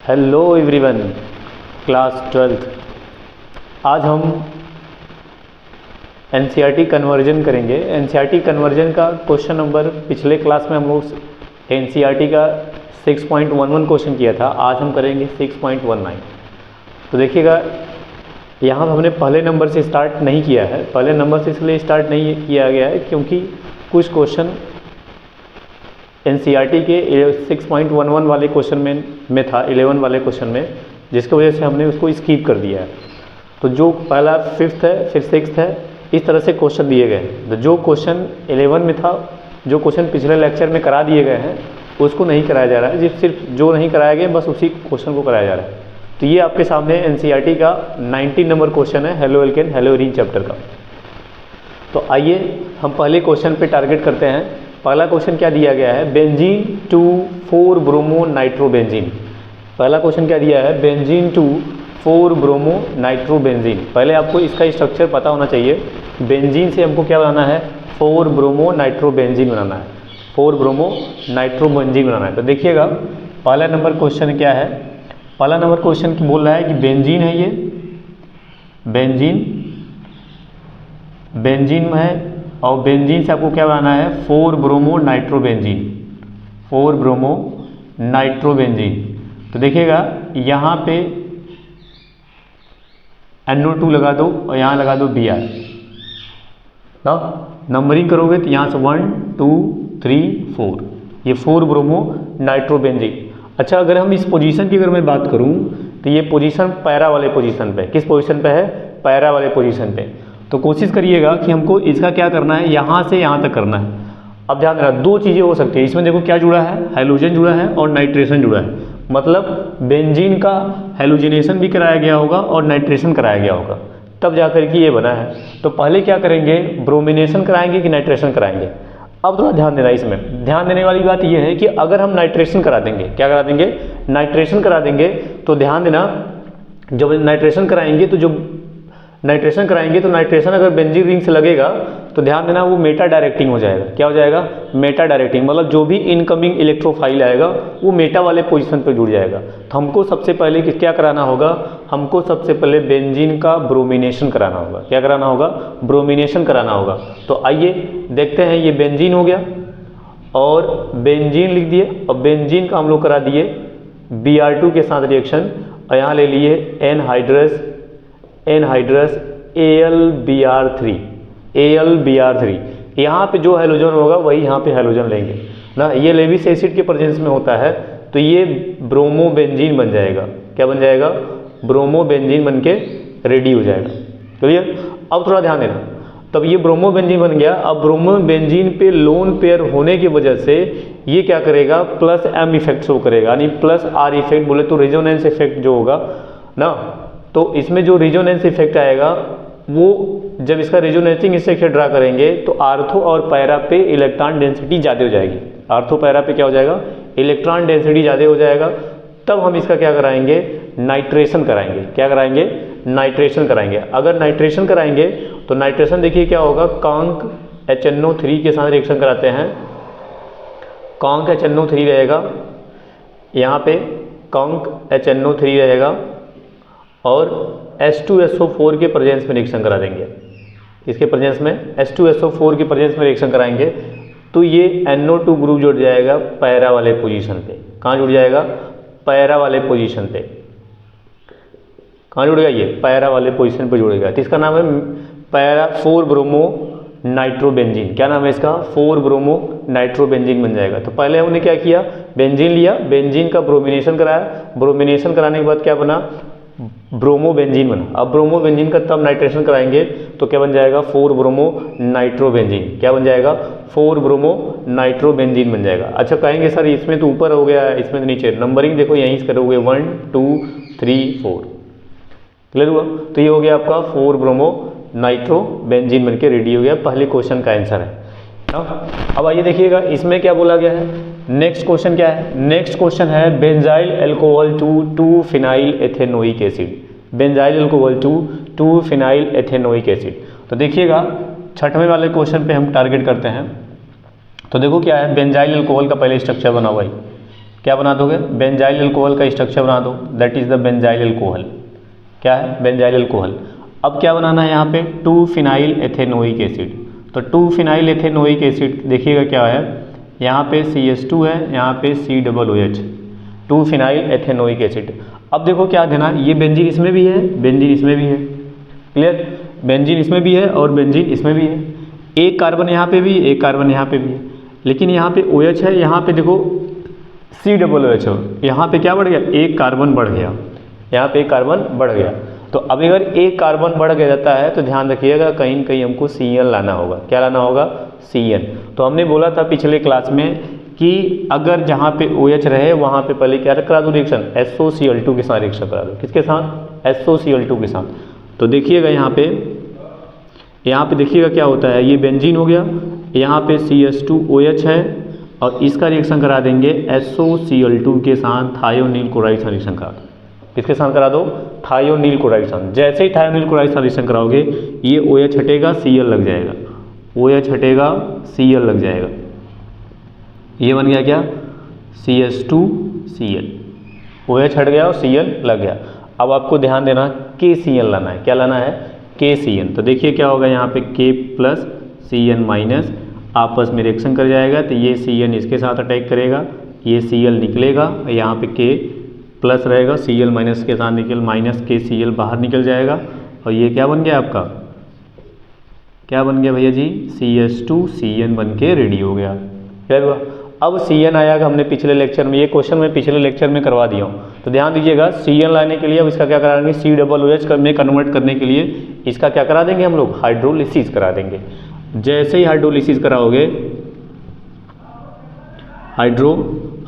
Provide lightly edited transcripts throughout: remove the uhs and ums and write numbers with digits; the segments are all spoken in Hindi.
Hello everyone, class 12th। आज हम एनसीईआरटी कन्वर्जन करेंगे। एनसीईआरटी कन्वर्जन का क्वेश्चन नंबर पिछले क्लास में हम लोग एनसीईआरटी का 6.11 क्वेश्चन किया था। आज हम करेंगे 6.19। तो देखिएगा, यहाँ पर हमने पहले नंबर से स्टार्ट नहीं किया है। पहले नंबर से इसलिए स्टार्ट नहीं किया गया है क्योंकि कुछ क्वेश्चन एनसीईआरटी के 6.11 वाले क्वेश्चन में था, 11 वाले क्वेश्चन में, जिसकी वजह से हमने उसको स्किप कर दिया है। तो जो पहला 5th है, फिर 6th है, इस तरह से क्वेश्चन दिए गए। तो जो क्वेश्चन 11 में था, जो क्वेश्चन पिछले लेक्चर में करा दिए गए हैं, उसको नहीं कराया जा रहा है। सिर्फ जो नहीं कराया गया बस उसी क्वेश्चन को कराया जा रहा है। तो ये आपके सामने एनसीईआरटी का 19 नंबर क्वेश्चन है, halo alkane hello arene chapter का। तो आइए हम पहले क्वेश्चन पे टारगेट करते हैं। पहला क्वेश्चन क्या दिया गया है? Benzene to 4 bromo nitrobenzene. पहला क्वेश्चन क्या दिया है? Benzene to 4 bromo nitrobenzene. पहले आपको इसका स्ट्रक्चर पता होना चाहिए। बेंजीन से हमको क्या बनाना है? 4 ब्रोमो नाइट्रोबेंजीन बनाना है। 4 ब्रोमो नाइट्रोबेंजीन बनाना है। तो देखिएगा, पहला नंबर क्वेश्चन क्या है? पहला नंबर क्वेश्चन बोल रहा है कि बेंजीन है, ये बेंजीन में है, और बेंजीन से आपको क्या बनाना है? 4 ब्रोमो नाइट्रोबेंजीन। 4 bromo nitrobenzene. तो देखिएगा, यहाँ पे NO2 लगा दो और यहाँ लगा दो Br। तो नंबरिंग करोगे तो यहाँ से 1 2 3 4, ये 4 ब्रोमो नाइट्रोबेंजीन। अच्छा, अगर हम इस पोजीशन की अगर मैं बात करूँ तो ये पोजीशन पैरा वाले पोजीशन पे। किस पोजीशन पे है? पैरा वाले पोजीशन पे। तो कोशिश करिएगा कि हमको इसका क्या करना है, यहाँ से यहाँ तक करना है। अब ध्यान रखना, दो चीज़ें हो सकती है इसमें। देखो क्या जुड़ा है? हाइड्रोजन जुड़ा है और नाइट्रेशन जुड़ा है। मतलब बेंजीन का हाइड्रोजनेशन भी कराया गया होगा और नाइट्रेशन कराया गया होगा, तब जाकर के ये बना है। तो पहले क्या करेंगे? ब्रोमिनेशन कराएंगे कि नाइट्रेशन कराएंगे? अब थोड़ा ध्यान देना। इसमें ध्यान देने वाली बात यह है कि अगर हम नाइट्रेशन करा देंगे, क्या करा देंगे? नाइट्रेशन करा देंगे, तो ध्यान देना, जब नाइट्रेशन कराएंगे तो नाइट्रेशन अगर बेंजीन रिंग से लगेगा तो ध्यान देना, वो मेटा डायरेक्टिंग हो जाएगा। क्या हो जाएगा? Meta directing. मतलब जो भी इनकमिंग इलेक्ट्रोफाइल आएगा वो मेटा वाले पोजीशन पर जुड़ जाएगा। तो हमको सबसे पहले क्या कराना होगा? हमको सबसे पहले बेंजीन का ब्रोमिनेशन कराना होगा। क्या कराना होगा? ब्रोमिनेशन कराना होगा। तो आइए देखते हैं। ये बेंजीन हो गया और बेंजीन लिख दिए, और बेंजीन का हम लोग करा दिए Br2 के साथ रिएक्शन, और यहाँ ले लिए एनहाइड्रस AlBr3। यहाँ पे जो हाइड्रोजन होगा वही यहाँ पे हाइड्रोजन लेंगे ना। ये लेविस एसिड के प्रेजेंस में होता है, तो ये ब्रोमोबेंजीन बन जाएगा। क्या बन जाएगा? ब्रोमोबेंजीन बन के रेडी हो जाएगा। क्लियर? अब थोड़ा ध्यान देना। तब ये ब्रोमोबेंजीन बन गया। अब ब्रोमोबेंजीन पे लोन पेयर होने की वजह से ये क्या करेगा? +M इफेक्ट शो करेगा, यानी +R इफेक्ट। बोले तो रेजोनेंस इफेक्ट जो होगा ना, तो इसमें जो रेजोनेंस इफेक्ट आएगा, वो जब इसका रेजोनेंसिंग स्ट्रक्चर ड्रा करेंगे तो आर्थो और पैरा पे इलेक्ट्रॉन डेंसिटी ज़्यादा हो जाएगी। आर्थो पैरा पे क्या हो जाएगा? इलेक्ट्रॉन डेंसिटी ज़्यादा हो जाएगा। तब हम इसका क्या कराएंगे? नाइट्रेशन कराएंगे। क्या कराएंगे? नाइट्रेशन कराएंगे। अगर नाइट्रेशन कराएंगे तो नाइट्रेशन देखिए क्या होगा? कॉन्क HNO3 के साथ रिएक्शन कराते हैं। कॉन्क HNO3 रहेगा, यहाँ पे कॉन्क HNO3 रहेगा, और H2SO4 के प्रेजेंस में रिएक्शन करा देंगे। इसके प्रेजेंस में H2SO4 के प्रेजेंस में रिएक्शन कराएंगे तो ये NO2 ग्रुप जुड़ जाएगा पैरा वाले पोजीशन पे। कहाँ जुड़ जाएगा? पैरा वाले पोजीशन पे। कहाँ जुड़ेगा? ये पैरा वाले पोजीशन पे जुड़ेगा। तो इसका नाम है पैरा 4 ब्रोमो नाइट्रोबेंजीन। क्या नाम है इसका? 4 ब्रोमो नाइट्रोबेंजीन बन जाएगा। तो पहले हमने क्या किया? बेंजीन लिया, बेंजीन का ब्रोमिनेशन कराया। ब्रोमिनेशन कराने के बाद क्या बना? ब्रोमोबेंजीन बना। अब ब्रोमोबेंजीन का तब नाइट्रेशन कराएंगे तो क्या बन जाएगा? 4 ब्रोमो नाइट्रोबेंजीन। क्या बन जाएगा? 4 ब्रोमो नाइट्रोबेंजीन बन जाएगा। अच्छा, कहेंगे सर इसमें तो ऊपर हो गया, इसमें तो नीचे। नंबरिंग देखो, यहीं से करोगे 1 2 3 4। क्लियर हुआ? तो ये हो गया आपका 4 ब्रोमो नाइट्रोबेंजीन बन के रेडी हो गया। पहले क्वेश्चन का आंसर है। अब आइए देखिएगा, इसमें क्या बोला गया है। नेक्स्ट क्वेश्चन क्या है? नेक्स्ट क्वेश्चन है benzyl alcohol to 2 phenyl ethanoic acid. Benzyl alcohol to 2 phenyl ethanoic acid. तो देखिएगा, 6वें वाले क्वेश्चन पे हम टारगेट करते हैं। तो देखो क्या है, बेंजाइल अल्कोहल का पहले स्ट्रक्चर बना हुआ है। क्या बना दोगे, बेंजाइल अल्कोहल का स्ट्रक्चर बना दो, that is the benzyl alcohol. क्या है, बेंजाइल अल्कोहल। अब क्या बनाना है यहाँ पे, 2 फिनाइल एथेनोइक एसिड। तो 2 फिनाइल एथेनोइक एसिड देखिएगा क्या है, यहाँ पे CH2 है, यहाँ पे COOH, 2 फिनाइल एथेनोइक एसिड। अब देखो क्या देना, ये बेंजीन इसमें भी है, बेंजीन इसमें भी है, क्लियर, बेंजीन इसमें भी है और बेंजीन इसमें भी है, एक कार्बन यहाँ पे भी, एक कार्बन यहाँ पे भी है, लेकिन यहाँ पे OH है, यहाँ पे देखो COOH हो, यहाँ पे क्या बढ़ गया, एक कार्बन बढ़ गया, यहाँ पे एक कार्बन बढ़ गया। तो अब अगर एक कार्बन बढ़ गया जाता है तो ध्यान रखिएगा कहीं न कहीं हमको CN लाना होगा। क्या लाना होगा, CN। तो हमने बोला था पिछले क्लास में कि अगर जहाँ पे OH रहे वहाँ पे पहले क्या करा दो रिएक्शन, SOCl2 के साथ रिएक्शन करा दो। किसके साथ, SOCl2 के साथ। तो देखिएगा यहाँ पे देखिएगा क्या होता है, ये बेंजीन हो गया, यहाँ पे CH2OH है और इसका रिएक्शन करा देंगे SOCl2 के साथ थायोनील क्लोराइड का रिएक्शन करा दो। किसके साथ करा दो, थायोनील क्लोराइड साथ। जैसे ही थायोनील क्लोराइड साथ रिएक्शन कराओगे ये OH हटेगा, Cl लग जाएगा, OH हटेगा, Cl लग जाएगा, ये बन गया क्या, CH2Cl, OH हट गया और Cl लग गया। अब आपको ध्यान देना KCl लाना है। क्या लाना है, KCl। तो देखिए क्या होगा, यहाँ पे K प्लस Cn माइनस आपस में रिएक्शन कर जाएगा, तो ये Cn इसके साथ अटैक करेगा, ये Cl निकलेगा, यहाँ पे K प्लस रहेगा, Cl माइनस के साथ निकल माइनस KCl बाहर निकल जाएगा और ये क्या बन गया आपका, क्या बन गया भैया जी, CH2Cn बन के रेडी हो गया। क्लियर हुआ। अब Cn आया हमने पिछले लेक्चर में, ये क्वेश्चन मैं पिछले लेक्चर में करवा दिया हूँ, तो ध्यान दीजिएगा Cn लाने के लिए अब इसका क्या करा देंगे, COOH में कन्वर्ट करने के लिए इसका क्या करा देंगे हम लोग, हाइड्रोलिसिस करा देंगे। जैसे ही हाइड्रोलिसिस कराओगे,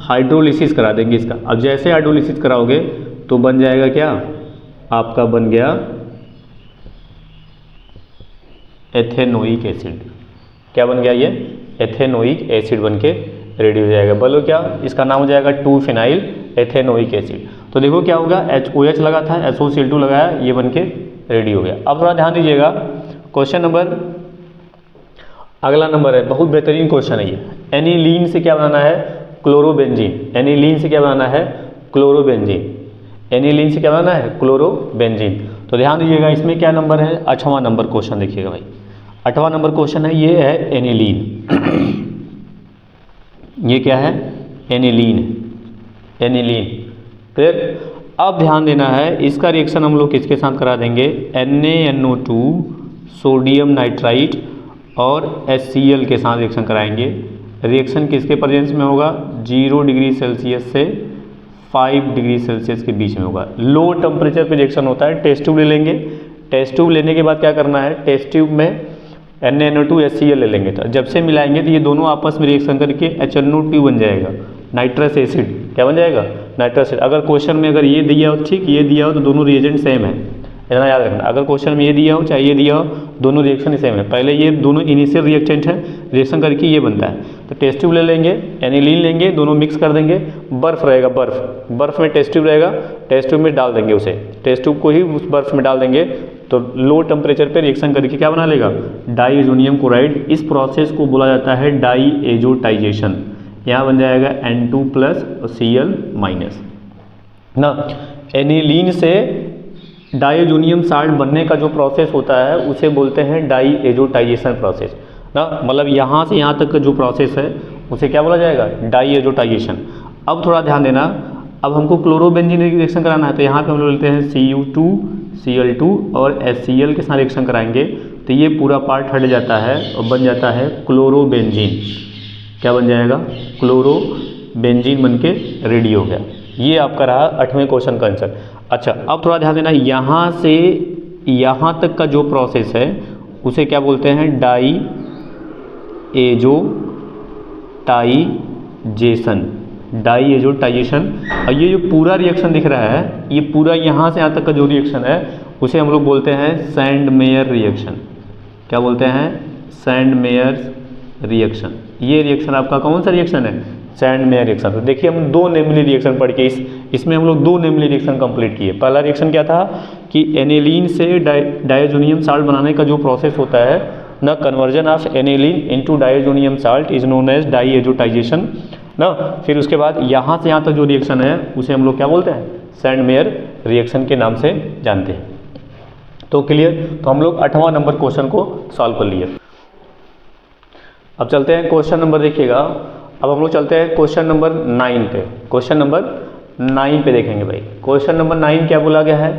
हाइड्रोलिसिस करा देंगे इसका। अब जैसे हाइड्रोलिसिस कराओगे तो बन जाएगा क्या, आपका बन गया एथेनोइक एसिड। क्या बन गया, ये एथेनोइक एसिड बन के रेडी हो जाएगा। बोलो क्या, इसका नाम हो जाएगा 2 फिनाइल एथेनोइक एसिड। तो देखो क्या होगा, OH लगा था, SOCl2 लगाया, ये बन के रेडी हो गया। अब थोड़ा ध्यान दीजिएगा, क्वेश्चन नंबर अगला नंबर है, बहुत बेहतरीन क्वेश्चन है ये। एनिलीन से क्या बनाना है, क्लोरोबेंजीन। एनिलीन से क्या बनाना है, क्लोरोबेंजीन। एनिलीन से क्या बनाना है, क्लोरोबेंजीन। तो ध्यान दीजिएगा इसमें क्या नंबर है, 8वां नंबर क्वेश्चन देखिएगा भाई, 8वां नंबर क्वेश्चन है, ये है एनिलीन। ये क्या है, एनिलीन, एनिलीन। क्लियर। अब ध्यान देना है, इसका रिएक्शन हम लोग किसके साथ करा देंगे, NaNO2 सोडियम नाइट्राइट और HCl के साथ रिएक्शन कराएंगे। रिएक्शन किसके प्रेजेंस में होगा, 0 डिग्री सेल्सियस से 5 डिग्री सेल्सियस के बीच में होगा। लो टेम्परेचर पे रिएक्शन होता है। टेस्ट ट्यूब ले लेंगे, टेस्ट ट्यूब लेने के बाद क्या करना है, टेस्ट ट्यूब में NaNO2 HCl ले लेंगे, तो जब से मिलाएंगे तो ये दोनों आपस में रिएक्शन करके HNO2 बन जाएगा, नाइट्रस एसिड। क्या बन जाएगा, नाइट्रस एसिड। अगर क्वेश्चन में अगर ये दिया हो, ठीक, ये दिया हो तो दोनों रिएजेंट सेम है, इतना याद रखना। अगर क्वेश्चन में ये दिया हो चाहे ये दिया हो, दोनों रिएक्शन सेम है। पहले ये दोनों इनिशियल रिएक्टेंट है, रिएक्शन करके ये बनता है। तो टेस्ट ट्यूब ले लेंगे, एनिलीन लेंगे, दोनों मिक्स कर देंगे। बर्फ रहेगा, बर्फ में टेस्ट ट्यूब रहेगा, टेस्ट ट्यूब में डाल देंगे उसे, टेस्ट ट्यूब को ही उस बर्फ में डाल देंगे, तो लो टेम्परेचर पे रिएक्शन करके क्या बना लेगा, डाइएजोनियम क्लोराइड। इस प्रोसेस को बोला जाता है डाइएजोटाइजेशन। यहाँ बन जाएगा N2 प्लस और Cl माइनस ना। एनिलीन से डाइएजोनियम साल्ट बनने का जो प्रोसेस होता है उसे बोलते हैं डाइएजोटाइजेशन प्रोसेस ना। मतलब यहाँ से यहाँ तक का जो प्रोसेस है उसे क्या बोला जाएगा, डाइएजोटाइजेशन। अब थोड़ा ध्यान देना, अब हमको क्लोरोबेंजीन रिएक्शन कराना है, तो यहाँ पे हम लोग लेते हैं Cu2Cl2 और HCl के साथ रिएक्शन कराएंगे, तो ये पूरा पार्ट हट जाता है और बन जाता है क्लोरोबेंजीन। क्या बन जाएगा, क्लोरोबेंजीन बन के रेडी हो गया। ये आपका रहा 8वें क्वेश्चन का आंसर। अच्छा, अब थोड़ा ध्यान देना, यहाँ से यहाँ तक का जो प्रोसेस है उसे क्या बोलते हैं, डाइएजोटाइजेशन। डाइएजोटाइजेशन। और ये जो पूरा रिएक्शन दिख रहा है, ये पूरा यहाँ से यहाँ तक का जो रिएक्शन है उसे हम लोग बोलते हैं सैंडमेयर रिएक्शन। क्या बोलते हैं, सैंडमेयर रिएक्शन। ये रिएक्शन आपका कौन सा रिएक्शन है, सैंडमेयर रिएक्शन। तो देखिए हम 2 नेमली रिएक्शन पढ़ के इसमें हम लोग 2 नेमली रिएक्शन कंप्लीट किए। पहला रिएक्शन क्या था कि एनिलीन से डाइएजोनियम साल्ट बनाने का जो प्रोसेस होता है, the conversion of aniline into diazonium salt is known as diazotization. ना। फिर उसके बाद यहाँ से यहाँ तक जो रिएक्शन है उसे हम लोग क्या बोलते हैं, सैंड मेयर रिएक्शन के नाम से जानते हैं। तो क्लियर, तो हम लोग 8वां नंबर क्वेश्चन को सॉल्व कर लिए। अब चलते हैं क्वेश्चन नंबर, देखिएगा अब हम लोग चलते हैं क्वेश्चन नंबर 9 पे। क्वेश्चन नंबर 9 पे देखेंगे भाई। क्वेश्चन नंबर 9 क्या बोला गया है,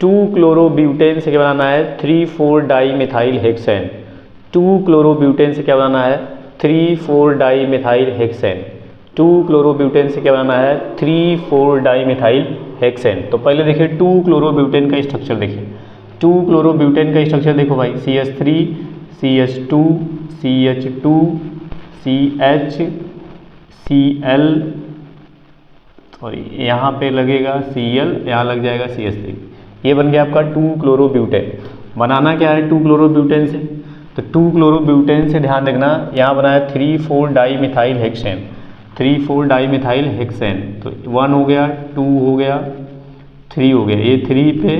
2 क्लोरोब्यूटेन से क्या बनाना है, 3,4 डाई मिथाइल हेक्सेन। 2 क्लोरोब्यूटेन से क्या बनाना है, 3,4 डाई मिथाइल हेक्सेन। 2 क्लोरोब्यूटेन से क्या बनाना है, 3,4 डाई मिथाइल हेक्सेन। तो पहले देखिए 2 क्लोरोब्यूटेन का स्ट्रक्चर देखिए। 2 क्लोरोब्यूटेन का स्ट्रक्चर देखो भाई, CH3 CH2 CH2 CH Cl, sorry यहाँ पे लगेगा Cl, यहाँ लग जाएगा CH3। ये बन गया आपका 2 क्लोरोब्यूटेन। बनाना क्या है 2 क्लोरोब्यूटेन से, तो 2 क्लोरोब्यूटेन से ध्यान रखना यहाँ बना है 3,4 di methyl hexane. 3,4 di methyl hexane, तो 1 हो गया, 2 हो गया, 3 हो गया। ये 3 पे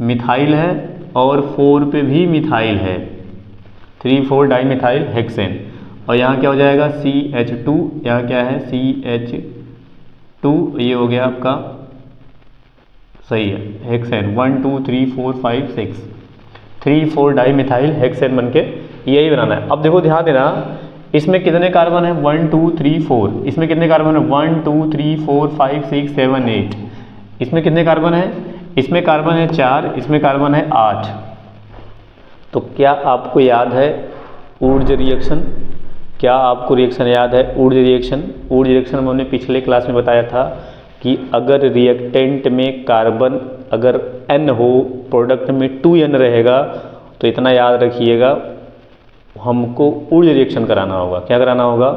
मिथाइल है और 4 पे भी मिथाइल है, 3,4 डाई मिथाइल हेक्सेन। और यहाँ क्या हो जाएगा CH2, यहाँ क्या है CH2, ये हो गया आपका सही है हेक्सेन। 1 2 3 4 5 6, 3,4 डाई मिथाइल हेक्सेन बन के यही बनाना है। अब देखो ध्यान देना, इसमें कितने कार्बन है, 1 2 3 4, इसमें कितने कार्बन है 1 2 3 4 5 6 7 8, इसमें कितने कार्बन है, इसमें कार्बन है 4, इसमें कार्बन है 8। तो क्या आपको याद है ऊर्जा रिएक्शन, क्या आपको रिएक्शन याद है ऊर्जा रिएक्शन? ऊर्जा रिएक्शन हमने पिछले क्लास में बताया था कि अगर रिएक्टेंट में कार्बन अगर N हो, प्रोडक्ट में 2N रहेगा, तो इतना याद रखिएगा हमको ऊर्जा रिएक्शन कराना होगा। क्या कराना होगा,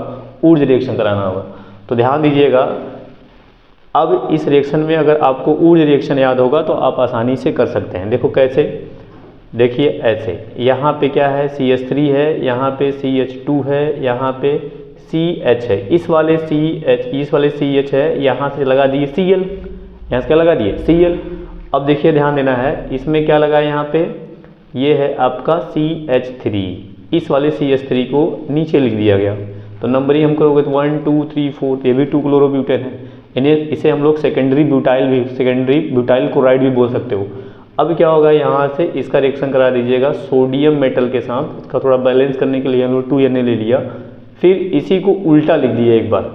ऊर्जा रिएक्शन कराना होगा। तो ध्यान दीजिएगा, अब इस रिएक्शन में अगर आपको ऊर्जा रिएक्शन याद होगा तो आप आसानी से कर सकते हैं। देखो कैसे, देखिए ऐसे, यहाँ पे क्या है CH3 है, यहाँ पे CH2 है, यहाँ पे CH है, इस वाले CH है, यहाँ से लगा दिए Cl, यहाँ से क्या लगा दिए Cl। अब देखिए ध्यान देना है, इसमें क्या लगा है यहाँ पे, ये है आपका CH3, इस वाले CH3 को नीचे लिख दिया गया। तो नंबरिंग हम करोगे तो 1 2 3 4, ये भी 2 क्लोरोब्यूटेन है, इन्हें इसे हम लोग सेकेंडरी ब्यूटाइल क्लोराइड भी बोल सकते हो। अब क्या होगा, यहाँ से इसका रिएक्शन करा दीजिएगा सोडियम मेटल के साथ, इसका थोड़ा बैलेंस करने के लिए हम लोग 2Na ले लिया, फिर इसी को उल्टा लिख दिए एक बार,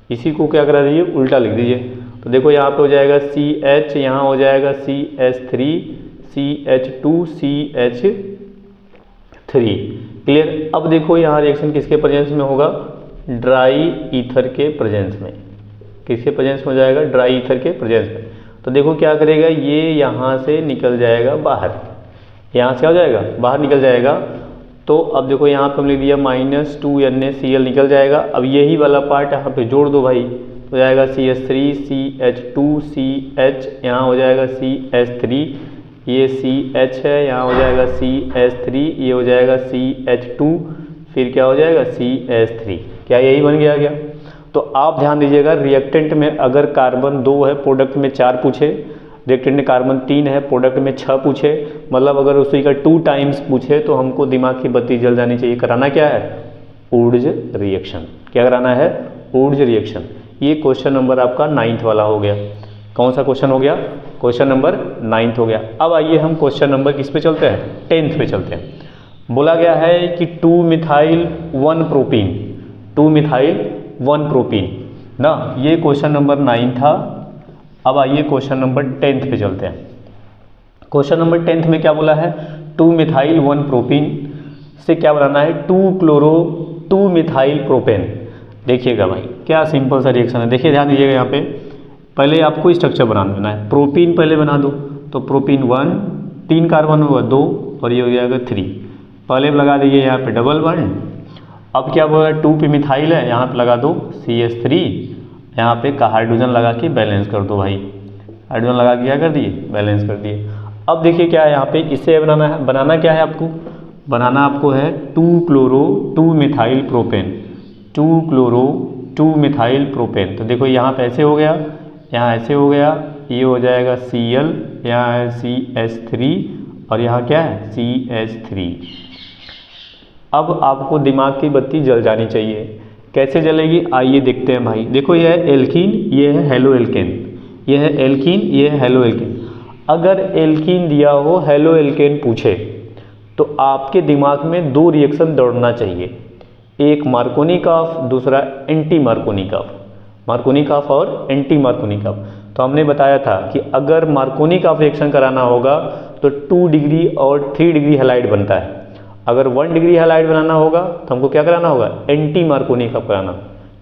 इसी को क्या करा दीजिए उल्टा लिख दीजिए। तो देखो यहाँ पे हो जाएगा CH, यहाँ हो जाएगा CH3 CH2 CH3, क्लियर। अब देखो यहाँ रिएक्शन किसके प्रेजेंस में होगा, ड्राई ईथर के प्रेजेंस में। किसके प्रेजेंस में हो जाएगा, ड्राई ईथर के प्रेजेंस में। तो देखो क्या करेगा, ये यहाँ से निकल जाएगा बाहर, यहाँ से क्या हो जाएगा बाहर निकल जाएगा। तो अब देखो यहाँ पे हम लिख दिया -2NaCl निकल जाएगा। अब यही वाला पार्ट यहाँ पे जोड़ दो भाई, हो जाएगा CH3 CH2 CH, यहाँ हो जाएगा CH3, ये CH है, यहाँ हो जाएगा CH3, ये हो जाएगा CH2, फिर क्या हो जाएगा CH3। क्या यही बन गया? तो आप ध्यान दीजिएगा, रिएक्टेंट में अगर कार्बन 2 है, प्रोडक्ट में 4 पूछे, रिएक्टेंट में कार्बन 3 है, प्रोडक्ट में 6 पूछे, मतलब अगर उसी का 2 टाइम्स पूछे तो हमको दिमाग की बत्ती जल जानी चाहिए। कराना क्या है, ऊर्जा रिएक्शन। क्या कराना है, ऊर्जा रिएक्शन। ये क्वेश्चन नंबर आपका 9th वाला हो गया। कौन सा क्वेश्चन हो गया, क्वेश्चन नंबर 9th हो गया। अब आइए हम क्वेश्चन नंबर किस पे चलते हैं, 10th पे चलते हैं। बोला गया है कि 2 मिथाइल 1 प्रोपीन, 2 मिथाइल 1 प्रोपीन ना, ये क्वेश्चन नंबर 9 था। अब आइए क्वेश्चन नंबर 10th पे चलते हैं। क्वेश्चन नंबर 10th में क्या बोला है, 2 मिथाइल 1 प्रोपीन से क्या बनाना है, 2 मिथाइल प्रोपेन। देखिएगा भाई क्या सिंपल सा रिएक्शन है, देखिए ध्यान दीजिएगा। यहाँ पे पहले आपको स्ट्रक्चर बना देना है, प्रोपीन पहले बना दो। तो प्रोपीन 1, 3 कार्बन होगा 2, और ये हो जाएगा 3। पहले लगा दीजिए यहाँ पे डबल बॉन्ड। अब क्या बोला, 2 पे मिथाइल है, यहाँ पे लगा दो CH3, यहाँ पे का हाइड्रोजन लगा के बैलेंस कर दो भाई। हाइड्रोजन लगा के क्या कर दिए, बैलेंस कर दिए। अब देखिए क्या है यहाँ पे, इससे बनाना क्या है आपको, बनाना आपको है 2 मिथाइल प्रोपेन, 2 मिथाइल प्रोपेन। तो देखो यहाँ पे ऐसे हो गया, यहाँ ऐसे हो गया, ये हो जाएगा Cl, यहाँ है CH3, और यहाँ क्या है CH3। अब आपको दिमाग की बत्ती जल जानी चाहिए। कैसे जलेगी आइए देखते हैं भाई। देखो ये है एल्कीन, ये है हेलो एल्केन, ये है एल्कीन, ये है हेलो एल्केन। अगर एल्कीन दिया हो हेलो एल्केन पूछे तो आपके दिमाग में दो रिएक्शन दौड़ना चाहिए, एक मार्कोनिकॉफ, दूसरा एंटी मार्कोनिकॉफ। मार्कोनिकॉफ और एंटी मार्कोनिकॉफ। तो हमने बताया था कि अगर मार्कोनिकॉफ रिएक्शन कराना होगा तो 2 डिग्री और 3 डिग्री हैलाइड बनता है। अगर 1 डिग्री हैलाइड बनाना होगा तो हमको क्या कराना होगा, एंटी मार्कोनिकॉफ कराना।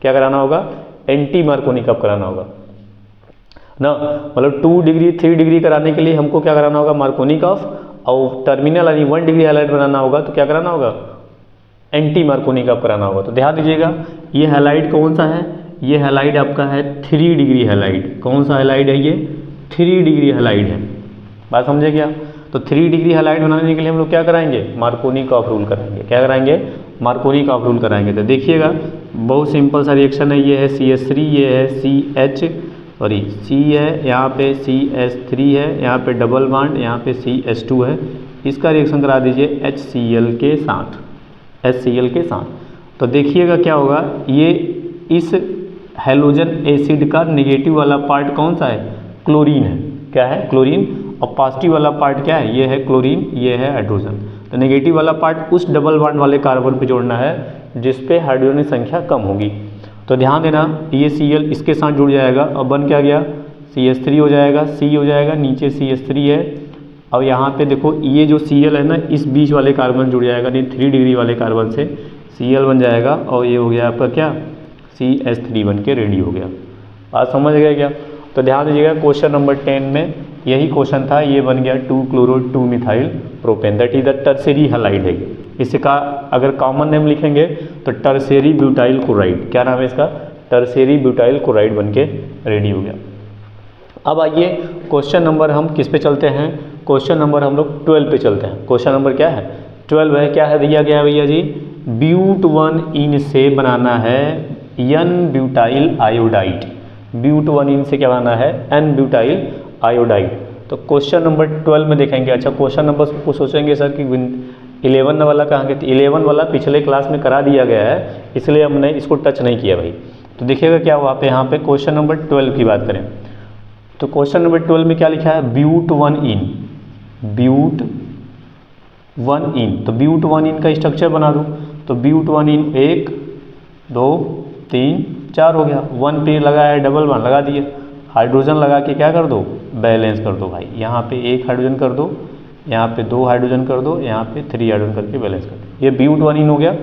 क्या कराना होगा, एंटी मार्कोनिकॉफ कराना होगा ना। मतलब 2 डिग्री 3 डिग्री कराने के लिए हमको क्या कराना होगा, मार्कोनिकॉफ, और टर्मिनल यानी 1 डिग्री हैलाइड बनाना होगा तो क्या कराना होगा, एंटी मार्कोनिकॉफ कराना होगा। तो ध्यान दीजिएगा ये हैलाइड कौन सा है, ये हैलाइड आपका है 3 डिग्री हैलाइड। कौन सा हैलाइड है, ये 3 डिग्री हैलाइड है। बात समझे क्या। तो 3 डिग्री हैलाइड बनाने के लिए हम लोग क्या कराएंगे, मार्कोनिकॉफ रूल कराएंगे। क्या कराएंगे, मार्कोनिकॉफ रूल कराएंगे। तो देखिएगा बहुत सिंपल सा रिएक्शन है, ये है CH3, ये है CH, सॉरी C है, यहाँ पे CH3 है, यहाँ पे डबल बॉन्ड, यहाँ पे CH2 है। इसका रिएक्शन करा दीजिए HCl के साथ, HCl के साथ। तो देखिएगा क्या होगा, ये इस हैलोजन एसिड का नेगेटिव वाला पार्ट कौन सा है, क्लोरीन है। क्या है, क्लोरीन। और पॉजिटिव वाला पार्ट क्या है, ये है क्लोरीन, ये है हाइड्रोजन। तो नेगेटिव वाला पार्ट उस डबल बॉन्ड वाले कार्बन पे जोड़ना है जिस पे हाइड्रोजन की संख्या कम होगी। तो ध्यान देना ये Cl इसके साथ जुड़ जाएगा और बन क्या गया, CH3 हो जाएगा, C हो जाएगा, नीचे CH3 है। और यहाँ पे देखो ये जो Cl है ना, इस बीच वाले कार्बन जुड़ जाएगा, नहीं 3 डिग्री वाले कार्बन से Cl बन जाएगा और ये हो गया आपका क्या, CH3 बन के रेडी हो गया। बात समझ गए क्या। तो ध्यान दीजिएगा क्वेश्चन नंबर 10 में यही क्वेश्चन था, ये बन गया 2-chloro-2-methyl propane, that is the tertiary halide है। इसे का अगर कॉमन नेम लिखेंगे तो टर्शियरी ब्यूटाइल क्लोराइड। क्या नाम है इसका, टर्शियरी ब्यूटाइल क्लोराइड बन के रेडी हो गया। अब आइए क्वेश्चन नंबर हम किस पे चलते हैं, क्वेश्चन नंबर हम लोग 12 पे चलते हैं। क्वेश्चन नंबर क्या है, 12 है। क्या है दिया गया है भैया जी, ब्यूट 1 इन से बनाना है N ब्यूटाइल आयोडाइड। ब्यूट 1 इन से क्या बनाना है, N ब्यूटाइल आयोडाइड। तो क्वेश्चन नंबर 12 में देखेंगे। अच्छा क्वेश्चन नंबर को सोचेंगे सर कि 11 वाला कहाँ गया, 11 वाला पिछले क्लास में करा दिया गया है, इसलिए हमने इसको टच नहीं किया भाई। तो देखिएगा क्या हुआ पे, यहाँ पे क्वेश्चन नंबर 12 की बात करें तो क्वेश्चन नंबर 12 में क्या लिखा है, ब्यूट 1 इन, ब्यूट 1 इन। तो ब्यूट 1 इन का स्ट्रक्चर बना दूँ तो ब्यूट 1 इन 1 2 3 4 हो गया। 1 पे लगा है डबल बॉन्ड, लगा दिए, हाइड्रोजन लगा के क्या कर दो, बैलेंस कर दो भाई। यहाँ पे 1 हाइड्रोजन कर दो, यहाँ पे 2 हाइड्रोजन कर दो, यहाँ पे 3 हाइड्रोजन करके बैलेंस कर दो। ये ब्यूट 1 इन हो गया।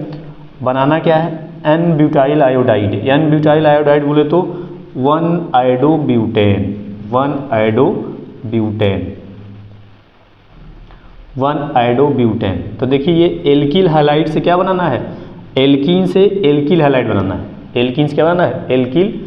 बनाना क्या है, N butyl iodide. N butyl iodide बोले तो 1 आयोडोब्यूटेन, 1 आयोडोब्यूटेन, 1 आयोडोब्यूटेन। तो देखिए ये एल्किल हैलाइड से क्या बनाना है, एल्कीन से एल्किल हैलाइड बनाना है। एल्कीन से क्या बनाना है, एल्किल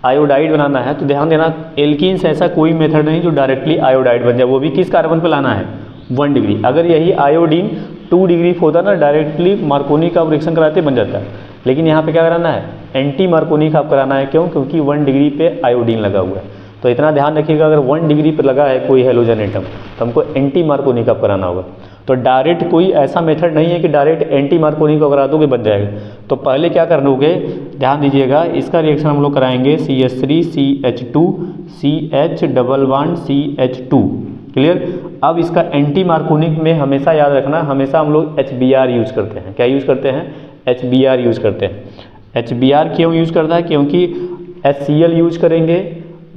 आयोडाइड बनाना है। तो ध्यान देना एल्कीन से ऐसा कोई मेथड नहीं जो डायरेक्टली आयोडाइड बन जाए, वो भी किस कार्बन पे लाना है, 1 डिग्री। अगर यही आयोडीन 2 डिग्री होता ना, डायरेक्टली मार्कोनिकॉफ रिएक्शन कराते बन जाता है। लेकिन यहाँ पे क्या कराना है, एंटी मार्कोनिकॉफ कराना है। क्यों, क्योंकि 1 डिग्री पे आयोडीन लगा हुआ है। तो इतना ध्यान रखिएगा, अगर 1 डिग्री पर लगा है कोई हेलोजन एटम तो हमको एंटी मार्कोनिकॉफ कराना होगा। तो डायरेक्ट कोई ऐसा मेथड नहीं है कि डायरेक्ट एंटी मार्कोनिकॉफ करा दोगे बन जाएगा। तो पहले क्या करनोगे, ध्यान दीजिएगा, इसका रिएक्शन हम लोग कराएंगे CH3 CH2 CH double bond CH2। Clear. अब इसका एंटी मार्कोनिक में हमेशा याद रखना, हमेशा हम लोग HBr यूज करते हैं। क्या यूज करते हैं, HBr यूज करते हैं। HBr क्यों यूज करता है, क्योंकि HCl यूज करेंगे,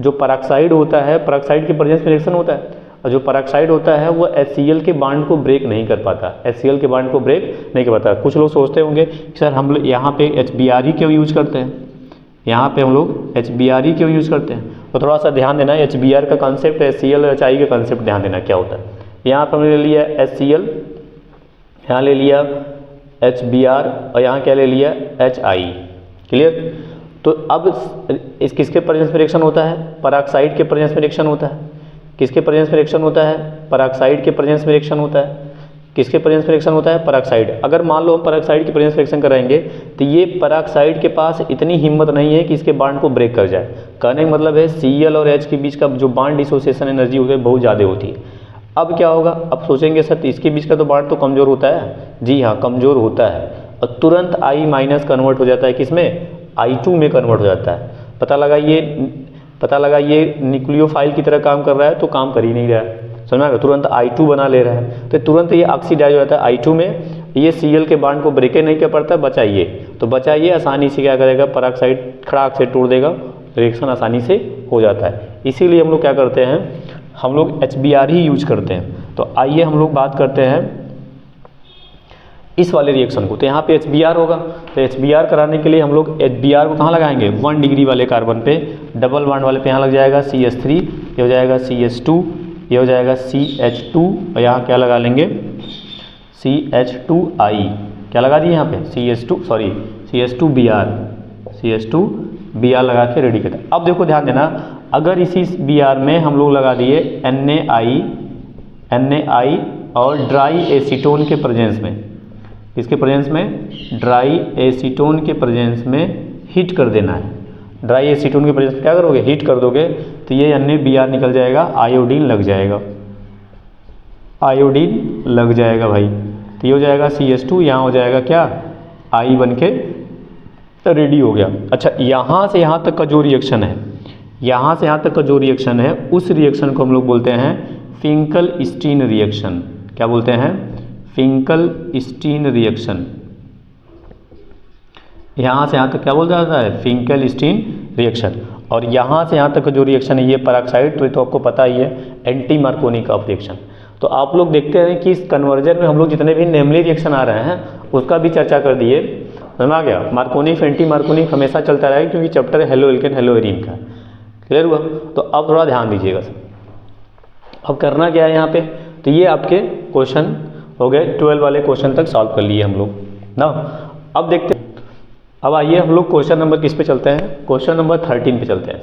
जो पेरोक्साइड होता है, पेरोक्साइड के प्रेजेंस में रिएक्शन होता है, और जो पेरोक्साइड होता है वो HCl के बांड को ब्रेक नहीं कर पाता, HCl के बांड को ब्रेक नहीं कर पाता। कुछ लोग सोचते होंगे सर हम लोग यहाँ पे HBr ही क्यों यूज करते हैं, यहाँ पे हम लोग HBr ही क्यों यूज करते हैं। तो थोड़ा सा ध्यान देना, HBr का कॉन्सेप्ट, HCl और HI का कॉन्सेप्ट ध्यान देना क्या होता है। यहाँ पर हमने ले लिया HCl, यहाँ ले लिया HBr और यहाँ क्या ले लिया HI। क्लियर। तो अब इस किसके प्रेजेंस में रिएक्शन होता है, पेरोक्साइड के प्रेजेंस में रिएक्शन होता है। किसके प्रेजेंस में रिएक्शन होता है, पेरोक्साइड के प्रेजेंस में रिएक्शन होता है। किसके प्रेजेंस में रिएक्शन होता है, पेरोक्साइड। अगर मान लो हम पेरोक्साइड के प्रेजेंस में रिएक्शन कराएंगे तो ये पेरोक्साइड के पास इतनी हिम्मत नहीं है कि इसके बांड को ब्रेक कर जाए। कहने का मतलब है Cl और H के बीच का जो बांड डिसोसिएशन एनर्जी होती है बहुत ज़्यादा होती है। अब क्या होगा, अब सोचेंगे सर इसके बीच का तो बांड तो कमज़ोर होता है। जी हाँ, कमज़ोर होता है, और तुरंत I माइनस कन्वर्ट हो जाता है किसमें, I2 में कन्वर्ट हो जाता है। पता लगा ये न्यूक्लियोफाइल की तरह काम कर रहा है तो काम कर ही नहीं रहा है, समझ में आ गया, तुरंत I2 बना ले रहा है, तो तुरंत ये ऑक्सीडाइज हो जाता है I2 में, ये Cl के बॉन्ड को ब्रेक नहीं कर पड़ता, बचाइए तो बचाइए आसानी से क्या करेगा, पेरोक्साइड खड़ाक से तोड़ देगा, रिएक्शन आसानी से हो जाता है। इसीलिए हम लोग क्या करते हैं, हम लोग HBr ही यूज करते हैं। तो आइए हम लोग बात करते हैं इस वाले रिएक्शन को। तो यहाँ पे HBr होगा, तो HBr कराने के लिए हम लोग HBr को कहाँ लगाएंगे, 1 डिग्री वाले कार्बन पे, डबल बॉन्ड वाले पे यहाँ लग जाएगा CH3, ये हो जाएगा CH2, ये हो जाएगा CH2 और यहाँ क्या लगा लेंगे CH2I, क्या लगा दिए यहाँ पे CH2Br लगा के रेडी करते हैं। अब देखो ध्यान देना, अगर इसी Br में हम लोग लगा दिए NaI और ड्राई एसीटोन के प्रेजेंस में, इसके प्रेजेंस में ड्राई एसीटोन के प्रेजेंस में हीट कर देना है। ड्राई एसीटोन के प्रेजेंस में क्या करोगे, हीट कर दोगे तो ये NaBr निकल जाएगा, आयोडीन लग जाएगा, आयोडीन लग जाएगा भाई, तो ये हो जाएगा CH2, यहाँ हो जाएगा क्या I बन के रेडी हो गया। अच्छा, यहाँ से यहाँ तक का जो रिएक्शन है, यहाँ से यहाँ तक का जो रिएक्शन है, उस रिएक्शन को हम लोग बोलते हैं फिंकल-स्टीन रिएक्शन। क्या बोलते हैं, फिंकल-स्टीन रिएक्शन। यहाँ से यहाँ तक क्या बोल जाता है, फिंकल-स्टीन रिएक्शन। और यहाँ से यहाँ तक का जो रिएक्शन है ये पेरोक्साइड, तो ये तो आपको पता ही है एंटी मार्कोनी-कॉफ रिएक्शन। तो आप लोग देखते हैं कि इस कन्वर्जन में हम लोग जितने भी नेमली रिएक्शन आ रहे हैं उसका भी चर्चा कर दिए, समझ आ गया। मार्कोनिक एंटी मार्कोनिक हमेशा चलता रहेगा क्योंकि चैप्टर है हेलो एल्केन हेलो एरीन का, क्लियर हुआ। तो अब थोड़ा ध्यान दीजिएगा सर, अब करना क्या है यहाँ पे, तो ये आपके क्वेश्चन हो गए, 12 वाले क्वेश्चन तक सॉल्व कर लिए हम लोग ना। अब देखते हैं, अब आइए हम लोग क्वेश्चन नंबर किस पे चलते हैं, क्वेश्चन नंबर 13 पे चलते हैं।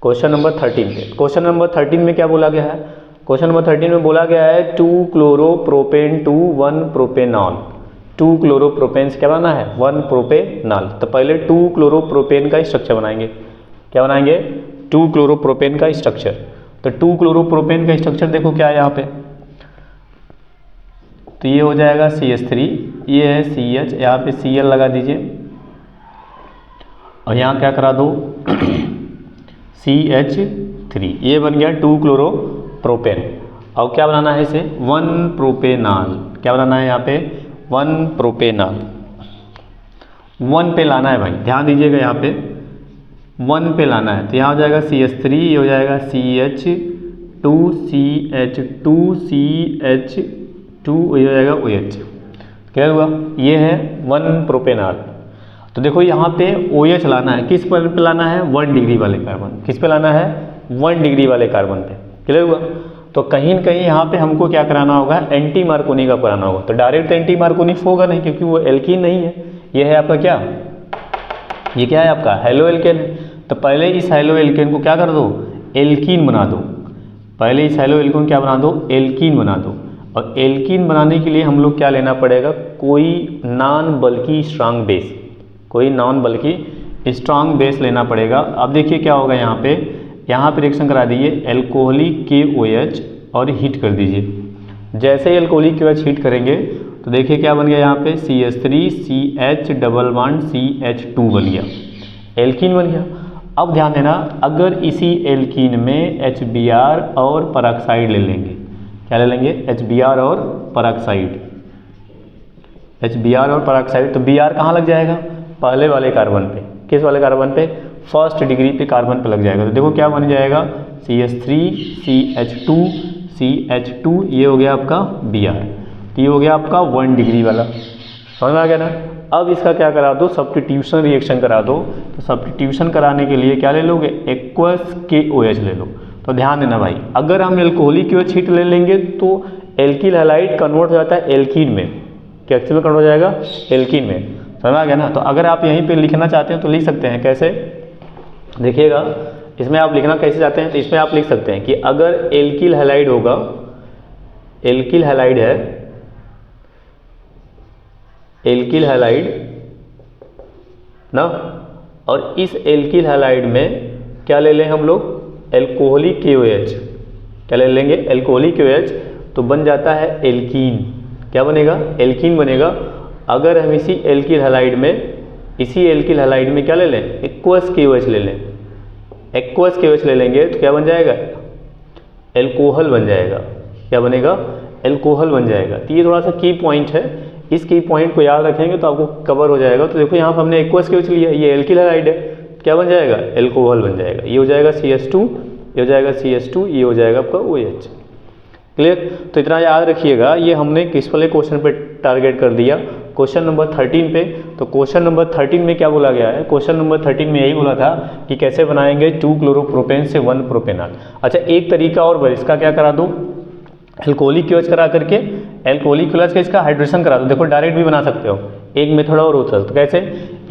क्वेश्चन नंबर 13 पे, क्वेश्चन नंबर 13 में क्या बोला गया है, क्वेश्चन नंबर 13 में बोला गया है 2 क्लोरोप्रोपेन टू 1 प्रोपेनॉल। 2 क्लोरोप्रोपेन से क्या बनाना है, 1 प्रोपेनॉल। तो पहले 2 क्लोरोप्रोपेन का स्ट्रक्चर बनाएंगे, क्या बनाएंगे, 2 क्लोरोप्रोपेन का स्ट्रक्चर। तो 2 क्लोरोप्रोपेन का स्ट्रक्चर देखो क्या है यहाँ पे, तो ये हो जाएगा CH3, ये है CH, यहाँ पे Cl लगा दीजिए और यहाँ क्या करा दो CH3, ये बन गया 2 क्लोरोप्रोपेन। और क्या बनाना है इसे, 1 प्रोपेनॉल। क्या बनाना है यहाँ पे, 1 प्रोपेनॉल। 1 पे लाना है भाई, ध्यान दीजिएगा यहाँ पे 1 पे लाना है। तो यहाँ हो जाएगा CH3, ये हो जाएगा CH2, CH2, CH2, ये हो जाएगा OH। क्लियर हुआ, ये है 1 प्रोपेनॉल। तो देखो यहाँ पे OH लाना है, किस पर लाना है, 1 डिग्री वाले कार्बन। किस पे लाना है, 1 डिग्री वाले कार्बन पे। क्लियर हुआ। तो कहीं न कहीं यहाँ पे हमको क्या कराना होगा, एंटी मार्कोनी का कराना होगा। तो डायरेक्ट एंटी मार्कोनी होगा नहीं क्योंकि वो एल्कीन नहीं है, ये है आपका क्या, ये क्या है आपका हेलो एल्केन। तो पहले इस हेलो एल्केन को क्या कर दो, एल्कीन बना दो। पहले इस हेलो एल्केन क्या बना दो, एल्कीन बना दो। और एल्कीन बनाने के लिए हम लोग क्या लेना पड़ेगा, कोई नॉन बल्कि स्ट्रांग बेस, कोई नॉन बल्कि स्ट्रांग बेस लेना पड़ेगा। अब देखिए क्या होगा यहाँ पे रिएक्शन करा दीजिए एल्कोहलिक KOH और हीट कर दीजिए। जैसे ही एल्कोहलिक KOH हीट करेंगे तो देखिए क्या बन गया यहाँ पे CH3 CH double bond CH2 बन गया, एल्कीन बन गया। अब ध्यान देना, अगर इसी एल्कीन में HBr और पेरोक्साइड ले लेंगे, क्या ले लेंगे, HBr और पेरोक्साइड, HBr और पेरोक्साइड, तो Br कहाँ लग जाएगा, पहले वाले कार्बन पे। किस वाले कार्बन पे, फर्स्ट डिग्री पे कार्बन पे लग जाएगा। तो देखो क्या बन जाएगा CH3 CH2 CH2, ये हो गया आपका Br। तो ये हो गया आपका 1 डिग्री वाला, समझ में आ गया ना। अब इसका क्या करा दो, सब्स्टिट्यूशन रिएक्शन करा दो। तो सब्स्टिट्यूशन कराने के लिए क्या ले लोगे, एक्वस KOH ले लो। तो ध्यान देना भाई, अगर हम एल्कोहलिक KOH हीट ले लेंगे तो एल्किल हैलाइड कन्वर्ट हो जाता है एल्कीन में, क्या में कन्वर्ट हो जाएगा, एल्कीन में, समझ आ गया ना। तो अगर आप यहीं पे लिखना चाहते हैं तो लिख सकते हैं, कैसे देखिएगा, इसमें आप लिखना कैसे चाहते हैं, तो इसमें आप लिख सकते हैं कि अगर एल्किल हैलाइड होगा, एल्किल हैलाइड है, एल्किल हैलाइड ना, और इस एल्किल हैलाइड में क्या ले लें हम लोग, एल्कोहलिक KOH, क्या ले लेंगे, एल्कोहलिक KOH, तो बन जाता है एल्कीन। क्या बनेगा, एल्कीन बनेगा। अगर हम इसी एल्किल हैलाइड में क्या ले लें, एक्वस KOH ले लें, एक्वस KOH ले लेंगे तो क्या बन जाएगा, एल्कोहल बन जाएगा। क्या बनेगा, एल्कोहल बन जाएगा। तो ये थोड़ा सा की पॉइंट है, इस की पॉइंट को याद रखेंगे तो आपको कवर हो जाएगा। तो देखो यहाँ पर हमने एक्वस KOH लिया, ये एल्किल हैलाइड है, क्या बन जाएगा, एल्कोहल बन जाएगा। ये हो जाएगा CH2, ये हो जाएगा CH2, ये हो जाएगा आपका OH। क्लियर। तो इतना याद रखिएगा। ये हमने किस वाले क्वेश्चन पे टारगेट कर दिया, क्वेश्चन नंबर 13 पे। तो क्वेश्चन नंबर 13 में क्या बोला गया है, क्वेश्चन नंबर 13 में यही बोला था कि कैसे बनाएंगे 2 क्लोरोप्रोपेन से 1 प्रोपेनॉल। अच्छा, एक तरीका और, इसका क्या करा दो, एल्कोहलिक KOH करा करके एल्कोहलिक KOH का इसका हाइड्रेशन करा दो। देखो डायरेक्ट भी बना सकते हो, एक मेथड और होता है। तो कैसे,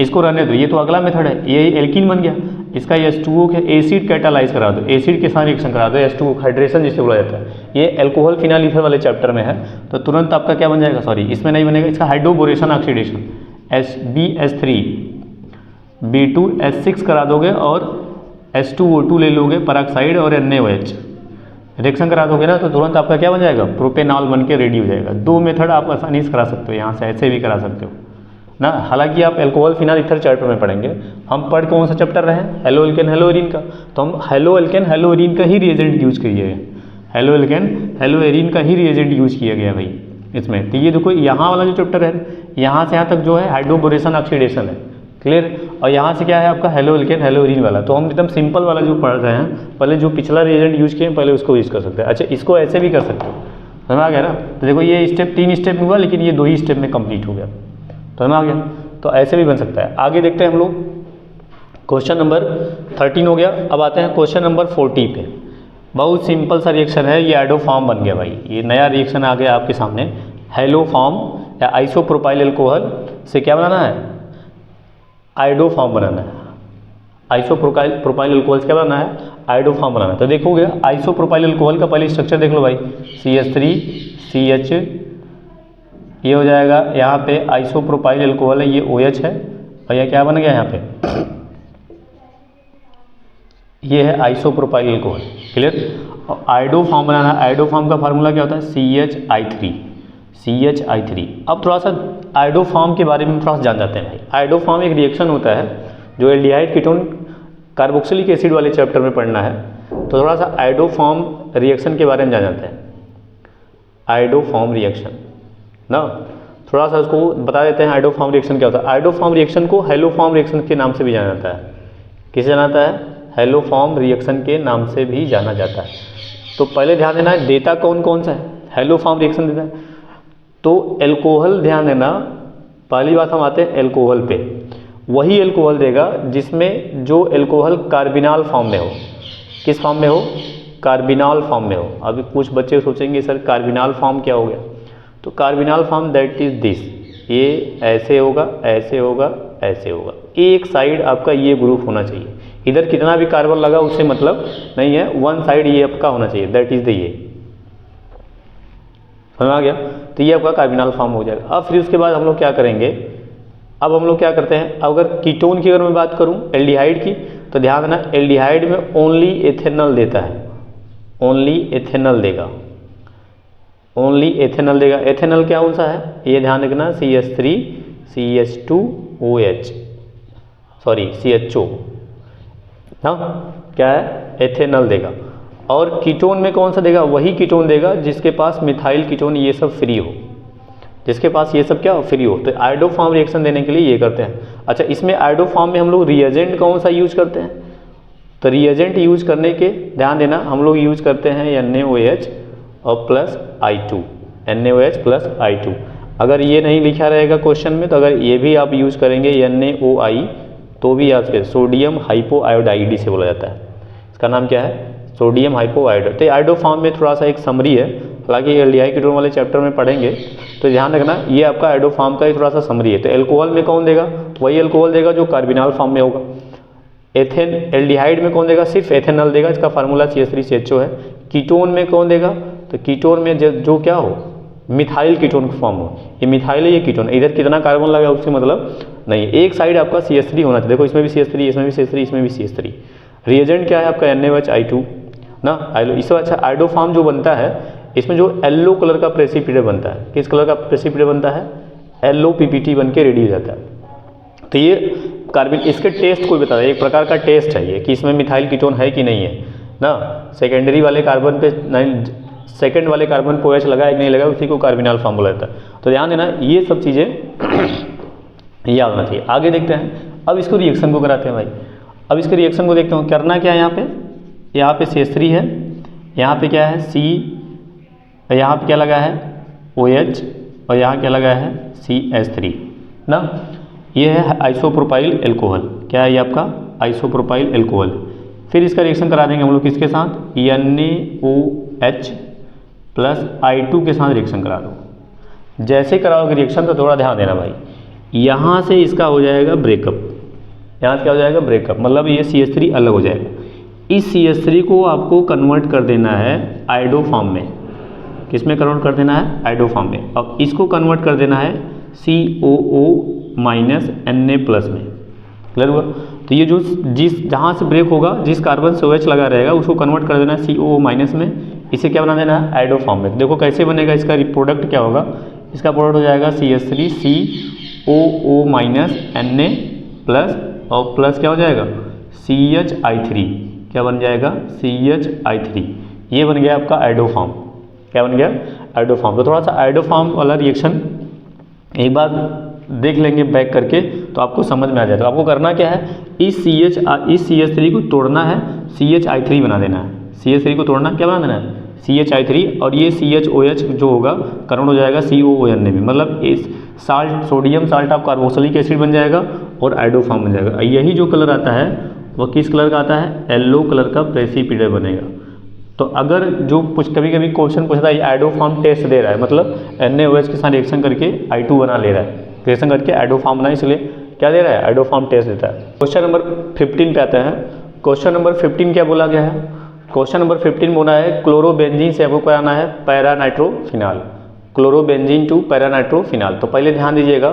इसको रहने दो, ये तो अगला मेथड है, ये एल्कीन बन गया, इसका H2O के एसिड कैटालाइज करा दो, एसिड के साथ रिएक्शन करा दो, H2O हाइड्रेशन जिसे बोला जाता है। ये एल्कोहल फिनाइल ईथर वाले चैप्टर में है। तो तुरंत आपका क्या बन जाएगा, सॉरी इसमें नहीं बनेगा, इसका हाइड्रोबोरेशन ऑक्सीडेशन HbS3 B2H6 करा दोगे और H2O2 ले लोगे परऑक्साइड और NaOH रिएक्शन करा दोगे ना, तो तुरंत आपका क्या बन जाएगा, प्रोपेनॉल बन के रेडी हो जाएगा। 2 मेथड आप आसानी से करा सकते हो, यहाँ से ऐसे भी करा सकते हो ना। हालांकि आप एल्कोहल फिनाइल ईथर चैप्टर में पढ़ेंगे, हम पढ़ कौन सा चैप्टर रहे हैं, हेलो एल्केन हेलो एरीन का। तो हम हेलो एल्केन हेलो एरीन का ही रिएजेंट यूज किए गए, हेलो एल्केन हेलो एरीन का ही रिएजेंट यूज किया गया भाई इसमें। तो ये देखो यहाँ वाला जो चैप्टर है, यहाँ से यहाँ तक जो है हाइड्रोबोरेशन ऑक्सीडेशन है, क्लियर। और यहाँ से क्या है आपका, हेलो एल्केन हेलो एरीन वाला। तो हम एकदम सिंपल वाला जो पढ़ रहे हैं, पहले जो पिछला रिएजेंट यूज किए पहले उसको यूज कर सकते हैं। अच्छा, इसको ऐसे भी कर सकते हो, समझ आ गया ना। तो देखो ये स्टेप 3 स्टेप में हुआ, लेकिन ये 2 ही स्टेप में कंप्लीट हो गया, तो समझ आ गया। तो ऐसे भी बन सकता है। आगे देखते हैं हम लोग, क्वेश्चन नंबर 13 हो गया। अब आते हैं क्वेश्चन नंबर 40 पे। बहुत सिंपल सा रिएक्शन है, ये आइडोफॉर्म बन गया भाई, ये नया रिएक्शन आ गया आपके सामने। हेलोफॉर्म या आइसोप्रोपाइल अल्कोहल से क्या बनाना है, आइडोफॉर्म बनाना है। आइसोप्रोपाइल अल्कोहल से क्या बनाना है, आइडोफॉर्म बनाना है। तो देखोगे आइसोप्रोपाइल अल्कोहल का पहले स्ट्रक्चर देख लो भाई, CH3 CH, ये हो जाएगा यहाँ पे आइसोप्रोपाइल अल्कोहल है, ये OH है, और यह क्या बन गया यहाँ पे, ये है आइसोप्रोपाइल अल्कोहल, क्लियर। और आइडोफॉर्म बनाना, आइडोफॉर्म का फार्मूला क्या होता है, CH_I3। अब थोड़ा सा आइडोफॉर्म के बारे में थोड़ा सा जान जाते हैं भाई। आइडोफॉर्म एक रिएक्शन होता है जो एल्डिहाइड कीटोन कार्बोक्सिलिक एसिड वाले चैप्टर में पढ़ना है। तो थोड़ा सा आइडोफॉर्म रिएक्शन के बारे में जान जाते हैं। आइडोफॉर्म रिएक्शन ना, थोड़ा सा उसको बता देते हैं आइडोफॉर्म रिएक्शन क्या होता है। आइडोफॉर्म रिएक्शन को हेलोफॉर्म रिएक्शन के नाम से भी जाना जाता है। किसे जाना जाता है, हेलोफॉर्म रिएक्शन के नाम से भी जाना जाता है। तो पहले ध्यान देना है देता कौन कौन सा है, हेलोफॉर्म रिएक्शन देता है तो एल्कोहल, ध्यान देना पहली बात हम आते हैं एल्कोहल पे। वही एल्कोहल देगा जिसमें जो एल्कोहल कार्बिनॉल फॉर्म में हो। किस फॉर्म में हो, कार्बिनॉल फॉर्म में हो। अभी कुछ बच्चे सोचेंगे सर कार्बिनॉल फॉर्म क्या हो गया, तो carbinol form that is this, ये ऐसे होगा ऐसे होगा ऐसे होगा, एक साइड आपका ये ग्रुप होना चाहिए। इधर कितना भी कार्बन लगा उससे मतलब नहीं है, वन साइड ये आपका होना चाहिए, दैट इज द ये, समझ आ गया। तो ये आपका कार्बिनॉल फॉर्म हो जाएगा। अब फिर उसके बाद हम लोग क्या करेंगे, अब हम लोग क्या करते हैं, अगर कीटोन की अगर मैं बात करूं एल्डिहाइड की, तो ध्यान देना एल्डिहाइड में ओनली एथेनॉल देता है, ओनली एथेनॉल देगा, ओनली एथेनॉल देगा। एथेनॉल क्या कौन सा है, ये ध्यान रखना CH3 CH2OH, सॉरी CHO ना, क्या है एथेनॉल देगा। और कीटोन में कौन सा देगा, वही कीटोन देगा जिसके पास मिथाइल कीटोन ये सब फ्री हो, जिसके पास ये सब क्या फ्री हो। तो आइडोफॉर्म रिएक्शन देने के लिए ये करते हैं। अच्छा, इसमें आइडोफॉर्म में हम लोग रिएजेंट कौन सा यूज करते हैं, तो रिएजेंट यूज करने के ध्यान देना हम लोग यूज करते हैं NaOH और plus I2, NaOH plus I2। अगर ये नहीं लिखा रहेगा क्वेश्चन में, तो अगर ये भी आप यूज करेंगे NaOI, तो भी आपके सोडियम हाइपोआयोडाइड से बोला जाता है। इसका नाम क्या है, सोडियम हाइपोआयोडाइड। तो आइडोफॉर्म में थोड़ा सा एक समरी है, हालांकि एल्डिहाइड कीटोन वाले चैप्टर में पढ़ेंगे, तो ध्यान रखना ये आपका आइडोफॉर्म का ही थोड़ा सा समरी है। तो एल्कोहल में कौन देगा, वही एल्कोहल देगा जो कार्बिनॉल फॉर्म में होगा। एथेन एल्डिहाइड में कौन देगा, सिर्फ एथेनॉल देगा, इसका फार्मूला CH3 CHO है। कीटोन में कौन देगा, तो कीटोन में जो क्या हो, मिथाइल कीटोन फॉर्म हो, ये मिथाइल है ये कीटोन, इधर कितना कार्बन लगा उससे मतलब नहीं, एक साइड आपका CH3 होना चाहिए। देखो इसमें भी CH3, इसमें भी CH3, इसमें भी CH3। रिएजेंट क्या है आपका NaOH I2 ना। इससे अच्छा आइडोफॉर्म जो बनता है, इसमें जो येलो कलर का प्रेसिपिटेट बनता है, किस कलर का प्रेसिपिटेट बनता है, LOPPT बन के रेडी हो जाता है। तो ये कार्बन, इसके टेस्ट कोई बता है, एक प्रकार का टेस्ट है ये कि इसमें मिथाइल कीटोन है कि नहीं है ना। सेकेंडरी वाले कार्बन पे सेकंड वाले कार्बन पे OH लगा है कि नहीं लगा, उसी को कार्बिनॉल फॉर्म बोला जाता है। तो ध्यान देना ये सब चीज़ें याद होना चाहिए। आगे देखते हैं, अब इसको रिएक्शन को कराते हैं भाई। अब इसके रिएक्शन को देखते हो, करना क्या है यहाँ पे CH3 है, यहाँ पे क्या है C, यहाँ पे क्या लगा है OH, और यहाँ क्या लगा है CH3 ना। ये है आइसोप्रोपाइल एल्कोहल, क्या है ये आपका आइसोप्रोपाइल एल्कोहल। फिर इसका रिएक्शन करा देंगे हम लोग किसके साथ, NaOH प्लस I2 के साथ रिएक्शन करा दो। जैसे कराओगे रिएक्शन तो थोड़ा ध्यान देना भाई, यहाँ से इसका हो जाएगा ब्रेकअप, यहाँ से क्या हो जाएगा ब्रेकअप, मतलब ये CH3 अलग हो जाएगा। इस CH3 को आपको कन्वर्ट कर देना है आइडो फॉर्म में। किस में कन्वर्ट कर देना है, आइडो फॉर्म में। अब इसको कन्वर्ट कर देना है COO माइनस Na प्लस में। क्लियर हुआ। तो ये जो जहाँ से ब्रेक होगा, जिस कार्बन से OH लगा रहेगा उसको कन्वर्ट कर देना है COO माइनस में। इसे क्या बना देना है आइडो फॉर्म में। देखो कैसे बनेगा, इसका प्रोडक्ट क्या होगा, इसका प्रोडक्ट हो जाएगा CH3 COO minus Na plus, और प्लस क्या हो जाएगा CHI3, क्या बन जाएगा CHI3। ये बन गया आपका आइडो फॉर्म। क्या बन गया आइडो फॉर्म। तो थोड़ा सा आइडो फॉर्म वाला रिएक्शन एक बार देख लेंगे बैक करके तो आपको समझ में आ जाएगा। आपको करना क्या है, इस CH3 को तोड़ना है, CHI3 बना देना है। CH3 को तोड़ना क्या बना देना है CHI3, और ये CHOH जो होगा कन्वर्ट हो जाएगा COON में, मतलब इस salt, sodium salt of carboxylic acid बन जाएगा और आइडो फॉर्म बन जाएगा। यही जो कलर आता है वो किस कलर का आता है, येलो कलर का प्रेसिपिटेट बनेगा। तो अगर जो कुछ कभी कभी क्वेश्चन पूछता है आइडो फॉर्म टेस्ट दे रहा है, मतलब NaOH के साथ रिएक्शन करके I2 बना ले रहा है, रिएक्शन करके आइडो फॉर्म बना, इसलिए क्या दे रहा है आइडो फॉर्म टेस्ट देता है। क्वेश्चन नंबर 15 पे आते हैं। क्वेश्चन नंबर 15 क्या बोला गया है, क्वेश्चन नंबर 15 बोला है क्लोरोबेंजीन से आपको कराना है पैरानाइट्रोफिनाल, क्लोरोबेंजीन टू पैरानाइट्रोफिनाल। तो पहले ध्यान दीजिएगा,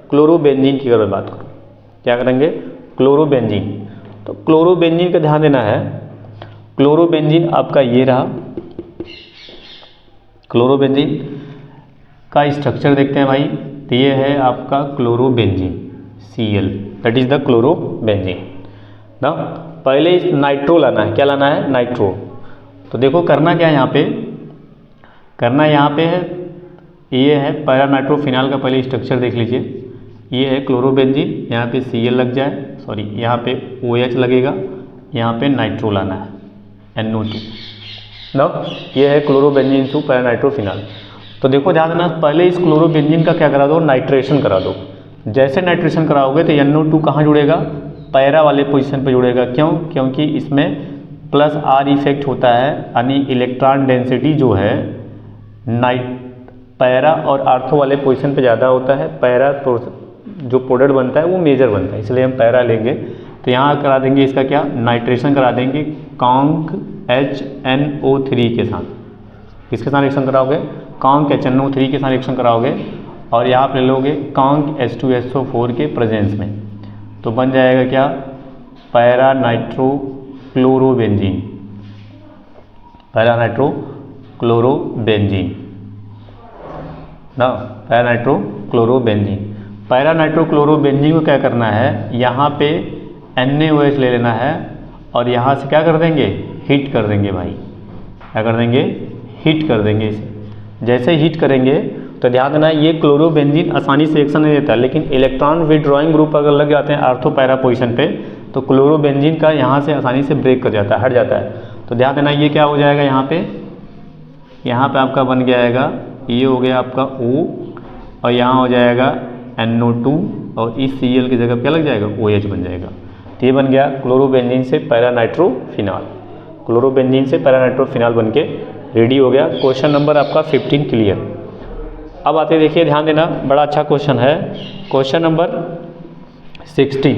क्लोरोबेंजीन की अगर बात करो क्या करेंगे क्लोरोबेंजीन। तो क्लोरोबेंजीन का ध्यान देना है, क्लोरोबेंजीन आपका ये रहा। क्लोरोबेंजीन का स्ट्रक्चर देखते हैं भाई, तो ये है आपका chlorobenzene Cl, that is the chlorobenzene ना। पहले इस नाइट्रो लाना है, क्या लाना है नाइट्रो। तो देखो करना क्या है यहाँ पे, करना यहाँ पे है, ये है पैरानाइट्रोफिनाल का पहले स्ट्रक्चर देख लीजिए। ये है क्लोरोबेंजीन, यहाँ पे Cl लग जाए, सॉरी यहाँ पे OH लगेगा, यहाँ पे नाइट्रो लाना है NO2 ना। ये है क्लोरोबेंजीन टू पैरानाइट्रोफिनाल। तो देखो ध्यान देना, पहले इस क्लोरोबेंजीन का क्या करा दो, नाइट्रेशन करा दो। जैसे नाइट्रेशन कराओगे तो NO2 कहाँ जुड़ेगा, पैरा वाले पोजीशन पे जुड़ेगा। क्यों, क्योंकि इसमें प्लस R इफेक्ट होता है, यानी इलेक्ट्रॉन डेंसिटी जो है पैरा और आर्थो वाले पोजीशन पे ज़्यादा होता है। पैरा तो जो प्रोडक्ट बनता है वो मेजर बनता है, इसलिए हम पैरा लेंगे। तो यहाँ करा देंगे इसका क्या, नाइट्रेशन करा देंगे कॉन्क HNO3 के साथ। किसके साथ रिएक्शन कराओगे, कॉन्क HNO3 के साथ रिएक्शन कराओगे, और यहाँ पे ले लोगे कॉन्क H2SO4 के प्रेजेंस में। तो बन जाएगा क्या, पैरानाइट्रोक्लोरोबेंजीन, पैरानाइट्रोक्लोरोबेंजीन ना, पैरानाइट्रोक्लोरोबेंजीन। पैरानाइट्रोक्लोरोबेंजीन को क्या करना है, यहाँ पे NaOH ले लेना है, और यहाँ से क्या कर देंगे, हीट कर देंगे भाई। क्या कर देंगे, हीट कर देंगे इसे। जैसे हीट करेंगे तो ध्यान देना, ये क्लोरोबेंजीन आसानी से रिएक्शन नहीं देता, लेकिन इलेक्ट्रॉन विथड्रॉइंग ग्रुप अगर लग जाते हैं आर्थो पैरा पोजीशन पे, तो क्लोरोबेंजीन का यहाँ से आसानी से ब्रेक कर जाता है, हट जाता है। तो ध्यान देना, ये क्या हो जाएगा यहाँ पे आपका बन जाएगा, ये हो गया आपका O, और यहाँ हो जाएगा NO2, और इस Cl की जगह क्या लग जाएगा, OH बन जाएगा। तो ये बन गया क्लोरोबेंजीन से पैरानाइट्रोफिनाल, क्लोरोबेंजीन से पैरानाइट्रोफिनाल बन के रेडी हो गया। क्वेश्चन नंबर आपका 15 क्लियर। अब आते देखिए, ध्यान देना, बड़ा अच्छा क्वेश्चन है, क्वेश्चन नंबर 16।